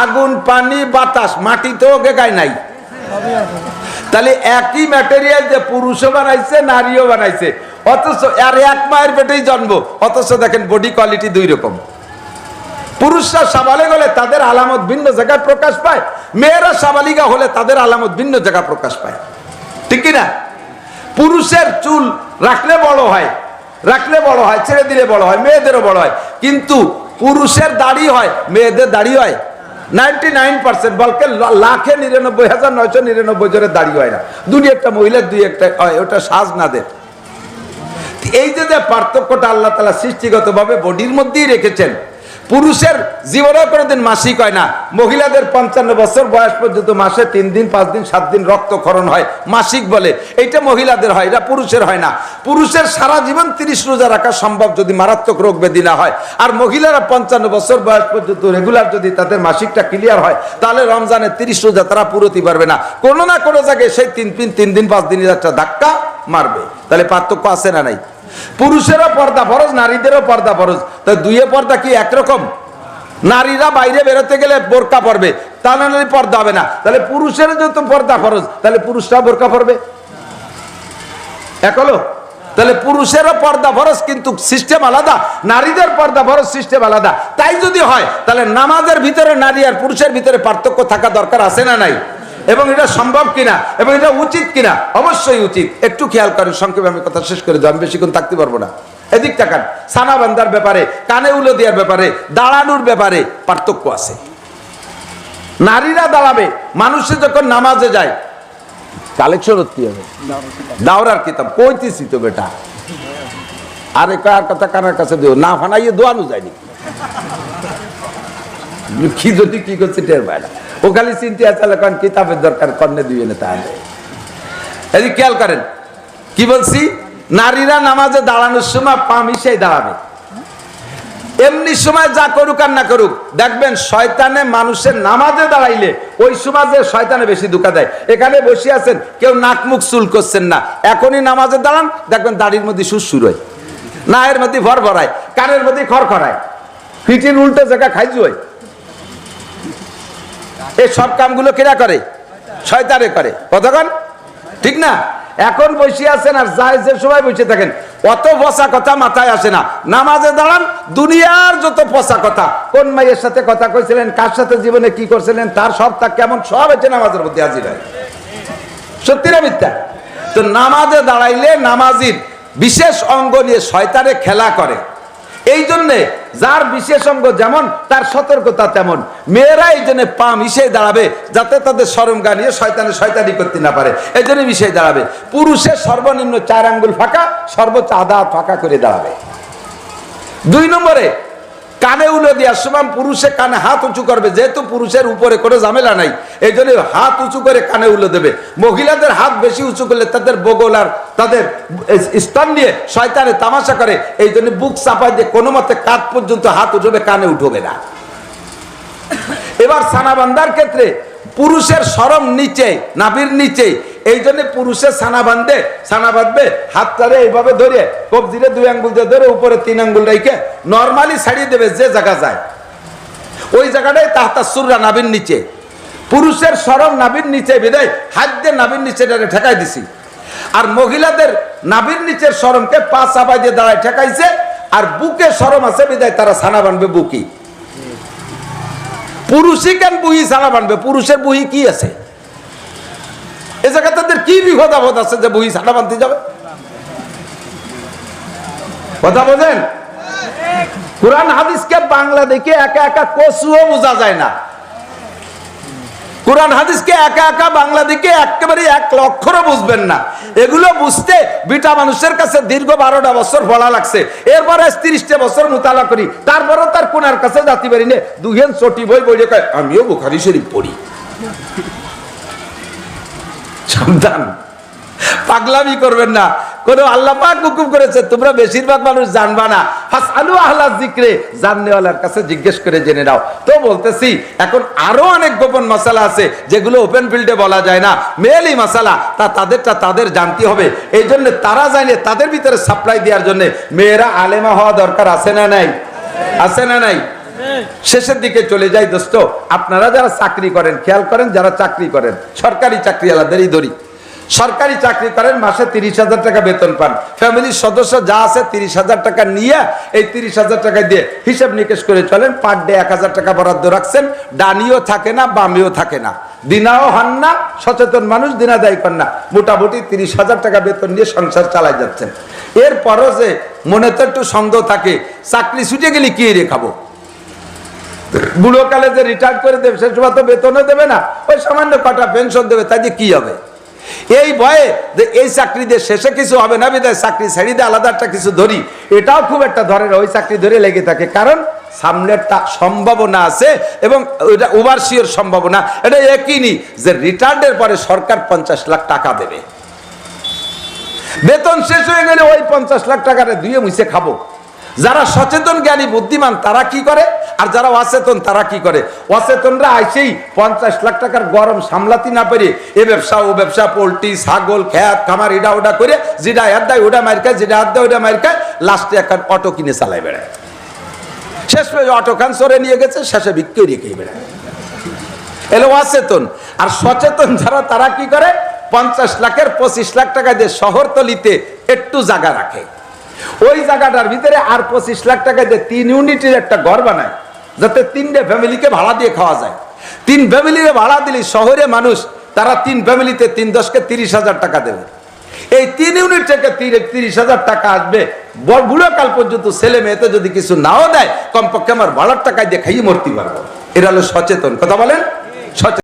আগুন, পানি, বাতাস, মাটি তো ওকে গায় নাই। তাহলে একই ম্যাটেরিয়াল যে পুরুষও বানাইছে নারীও বানাইছে, অথচ আর এক মায়ের পেটেই জন্ম, অথচ দেখেন বডি কোয়ালিটি 2 রকম। পুরুষরা সাবালিগ হলে তাদের আলামত ভিন্ন জায়গায় প্রকাশ পায়, মেয়েরা সাবালিগা হলে তাদের আলামত ভিন্ন জায়গায় প্রকাশ পায়, ঠিক কি না? পুরুষের চুল রাখলে বড় হয়, ছেড়ে দিলে বড় হয়, মেয়েদেরও বড় হয়। কিন্তু পুরুষের দাড়ি হয়, মেয়েদের দাড়ি হয় 99%, বলকে 1,99,999 জনের দাড়ি হয় না। 2-1টা মহিলার 2-1টা হয়, ওটা সাজ না দেয়। এই যে পার্থক্যটা আল্লাহ তাআলা সৃষ্টিগতভাবে বডির মধ্যেই রেখেছেন। পুরুষের জীবনে কোনোদিন মাসিক হয় না, মহিলাদের 55 বছর বয়স পর্যন্ত মাসে 3 দিন 5 দিন 7 দিন রক্তক্ষরণ হয়, মাসিক বলে। এইটা মহিলাদের হয়, এটা পুরুষের হয় না। পুরুষের সারা জীবন 30 রোজা রাখা সম্ভব যদি মারাত্মক রোগ ব্যাধি না হয়, আর মহিলারা 55 বছর বয়স পর্যন্ত রেগুলার যদি তাদের মাসিকটা ক্লিয়ার হয়, তাহলে রমজানে 30 রোজা তারা পুরোতে পারবে না, কোনো না কোনো জায়গায় সেই 3 দিন 5 দিনের একটা ধাক্কা মারবে। তাহলে পার্থক্য আছে না নাই? পুরুষেরও পর্দা ফরজ, নারীদেরও পর্দা ফরজ। তাই দুইয়ে পর্দা কি একরকম? নারীরা বাইরে বেরোতে গেলে বোরকা পরবে, তাহলে পর্দা হবে না। তাহলে পুরুষের যত পর্দা ফরজ, তাহলে পুরুষরা বোরকা পরবে, এক হলো? তাহলে পুরুষেরও পর্দা ফরজ, কিন্তু সিস্টেম আলাদা। নারীদের পর্দা ফরজ, সিস্টেম আলাদা। তাই যদি হয়, তাহলে নামাজের ভিতরে নারী আর পুরুষের ভিতরে পার্থক্য থাকা দরকার আছে না নাই? এবং এটা সম্ভব কিনা, এবং এটা উচিত কিনা? অবশ্যই উচিত। একটু খেয়াল করেন, সংক্ষেপে আমি কথা শেষ করে দেব, আমি বেশিক্ষণ থাকতে পারবো না। এদিক তাকান, ছানা বান্ধার ব্যাপারে, কানে উলো দেওয়ার ব্যাপারে, দাঁড়ানোর ব্যাপারে পার্থক্য আছে। নারীরা দাঁড়াবে, মানুষে যখন নামাজে যায়, কালেকশন হতে হবে, দাওরার কিতাব কইতেছি তো বেটা, আরে কার কথা কানের কাছে দিও না, ফানাইয়ে দোয়ানো যায়নি, কি যদি কি করছে টের পায় না। ও খালি চিন্তা আছে কারণ কিতাবের দরকার, কর্ণে দিবে না। তাহলে এদিক খেয়াল করেন, কি বলছি? নারীরা নামাজে দাঁড়ানোর সময় পা মিশাই দাঁড়াবে। এমনি সময় যা করুক আর না করুক, দেখবেন শয়তানে মানুষের নামাজে দাঁড়াইলে ওই সময় যে শয়তানে বেশি ধোঁকা দেয়। এখানে বসে আছেন, কেউ নাক মুখ চুল করছেন না, এখনই নামাজে দাঁড়ান, দেখবেন দাড়ির মধ্যে সুর হয়, নায়ের মধ্যে ভর ভরায়, কানের মধ্যে খড় খড়ায়, ফিটির উল্টো জায়গা খাইজু হয়। এই সব কামগুলো কেনা করে? শয়তানে করে। কতক্ষণ, ঠিক না? এখন বসে আছেন আর জায়েজের সময় বসে থাকেন, অত পচা কথা মাথায় আসে না। নামাজে দাঁড়ান, দুনিয়ার যত পচা কথা, কোন মাইয়ের সাথে কথা কইছিলেন, কার সাথে জীবনে কি করছিলেন, তার সব তা কেমন সব হচ্ছে নামাজের মধ্যে হাজির হয়। সত্যি না মিথ্যা? তো নামাজে দাঁড়াইলে নামাজির বিশেষ অঙ্গ নিয়ে শয়তানে খেলা করে। এই জন্যে যার বিশেষ অঙ্গ যেমন তার সতর্কতা তেমন। মেয়েরা এই জন্য পা মিশিয়ে দাঁড়াবে, যাতে তাদের শরমগা নিয়ে শয়তানি করতে না পারে, এই জন্য মিশিয়ে দাঁড়াবে। পুরুষের সর্বনিম্ন 4 আঙ্গুল ফাঁকা, সর্বোচ্চ আধা ফাঁকা করে দাঁড়াবে। 2 নম্বরে, কানে উলো দেওয়ার সময় পুরুষে কানে হাত উঁচু করবে, যেহেতু পুরুষের উপরে কোনো ঝামেলা নাই, এই জন্য হাত উঁচু করে কানে উলো দেবে। মহিলাদের হাত বেশি উঁচু করলে তাদের বগল আর তাদের স্তন নিয়ে শয়তানে তামাশা করে, এই জন্য বুক চাপায় দিয়ে কোনো মতে কাঁধ পর্যন্ত হাত উঠবে, কানে উঠবে না। এবার ছানাবান্ধার ক্ষেত্রে পুরুষের শরম নিচে, নাভির নিচে, এই জন্য পুরুষের ছানা বাঁধবে, হাতটারে এইভাবে ধরে কবজিরে 2 আঙ্গুল দিয়ে ধরে উপরে 3 আঙ্গুল রেখে নর্মালি ছাড়িয়ে দেবে, যে জায়গা যায় ওই জায়গাটাই তাহতা সুররা, নাভির নিচে। পুরুষের শরম নাভির নিচে বিদায় হাত দিয়ে নাভির নিচে ঠেকাই দিছি, আর মহিলাদের নাভির নিচের শরমকে পা চাপাই দিয়ে দাঁড়ায় ঠেকাইছে, আর বুকে শরম আছে বিদায় তারা ছানা বানবে বুকি। পুরুষই কেন বুহি ছানা বানবে? পুরুষের বুহি কি আছে? এ জায়গায় তাদের কি বিপদ আপদ আছে যে বুহি ছানা বানতে যাবে? কথা বোঝেন? কোরআন হাদিসকে বাংলা দেখে একা একা কচুও বোঝা যায় না। কোরআন হাদিসকে একা একা বাংলা দিকে একেবারে এক লক্ষরও বুঝবেন না। এগুলো বুঝতে বিটা মানুষের কাছে দীর্ঘ 12টা বছর পড়া লাগছে, এরপরে 30টা বছর মুতালা করি, তারপরও তার কোনার কাছে যাতে পারি না। দুহেন চটি বই বই কয় আমিও বুখারী শরীফ পড়ি। সাবধান, পাগলামি করবেন না। কোন আল্লাহ পাক হুকুম করেছে তোমরা বেশিরভাগ মানুষ জানবা না, ফাসআলু আহলা যিকরে, জাননেওয়ালার কাছে জিজ্ঞেস করে জেনে নাও। তো বলতেছি এখন আরো অনেক গোপন মাসালা আছে যেগুলো ওপেন ফিল্ডে বলা যায় না, মেইলি মাসালা, তাদেরটা তাদের জানতে হবে। এই জন্য তারা জানে তাদের ভিতরে সাপ্লাই দেওয়ার জন্য মেয়েরা আলেমা হওয়া দরকার আছে না নাই? আছে না নাই? শেষের দিকে চলে যাই দোস্ত, আপনারা যারা চাকরি করেন খেয়াল করেন, যারা চাকরি করেন সরকারি চাকরি আলাদারই ধরি, সরকারি চাকরি করেন, মাসে 30,000 টাকা বেতন পান, ফ্যামিলির সদস্য যা আছে 30,000 টাকা নিয়ে এই 30,000 টাকা দিয়ে হিসাব নিকেশ করে চলেন। পার ডে 1,000 টাকা বরাদ্দ রাখছেন, ডানিও থাকে না বামিও থাকে না, দিনাও হন না, সচেতন মানুষ দিনা দায়ী করেন না, মোটামুটি 30,000 টাকা বেতন নিয়ে সংসার চালাই যাচ্ছেন। এরপরও যে মনে তো একটু সন্দেহ থাকে, চাকরি ছুটে গেলে কি রে খাবো? বুড়োকালে যে রিটায়ার করে দেবে সে সময় তো বেতনও দেবে না, ওই সামান্য কটা পেনশন দেবে, তাই দিয়ে কি হবে? এই ভয়ে যে এই চাকরি দিয়ে শেষে কিছু হবে না, বিদায় চাকরি ছেড়ে দিয়ে আলাদা একটা কিছু ধরি, এটাও খুব একটা ধরে ওই চাকরি ধরে লেগে থাকে। কারণ সামনেরটা সম্ভাবনা আছে এবং ওইটা ওভারসিওর সম্ভাবনা, এটা একই যে রিটায়ার্ডের পরে সরকার 50 লাখ টাকা দেবে, বেতন শেষ হয়ে গেলে ওই 50 লাখ টাকাটা ধুয়ে মুছে খাবো। যারা সচেতন জ্ঞানী বুদ্ধিমান তারা কি করে, আর যারা অচেতন তারা কি করে? অচেতনরা আইসেই 50 লাখ টাকার গরম সামলাতে না পেরে এ ব্যবসা ও ব্যবসা, পোল্ট্রি ছাগল খেত খামার এটা ওটা করে, যেটা হাত দেয় ওটা মার খায়, যেটা হাত দেয় ওটা মার খায়, লাস্টে একটা অটো কিনে চালাই বেড়ায়, শেষ পেয়ে অটো খান সরে নিয়ে গেছে, শেষে বিক্রি রেখে বেড়ায়। এলো অচেতন। আর সচেতন যারা তারা কি করে? 50 লাখের 25 লাখ টাকা দিয়ে শহরতলিতে একটু জায়গা রাখে, ওই জায়গাটার ভিতরে আর 25 লাখ টাকা দিয়ে 3 ইউনিটের একটা ঘর বানায়, যাতে 3টে ফ্যামিলিকে ভাড়া দিয়ে খাওয়া যায়। 3 ফ্যামিলিরে ভাড়া দিলে শহরে মানুষ তারা 3 ফ্যামিলিতে 3 10-কে 30,000 টাকা দেবে। এই 3 ইউনিট থেকে 30,000 টাকা আসবে। বুড়ো কাল পর্যন্ত ছেলে মেয়েতে যদি কিছু নাও দেয়, কমপক্ষে আমার ভাড়ার টাকা দিয়ে খাইয়ে মরতে পারবো। এরা হলো সচেতন। কথা বলেন? সচেতন।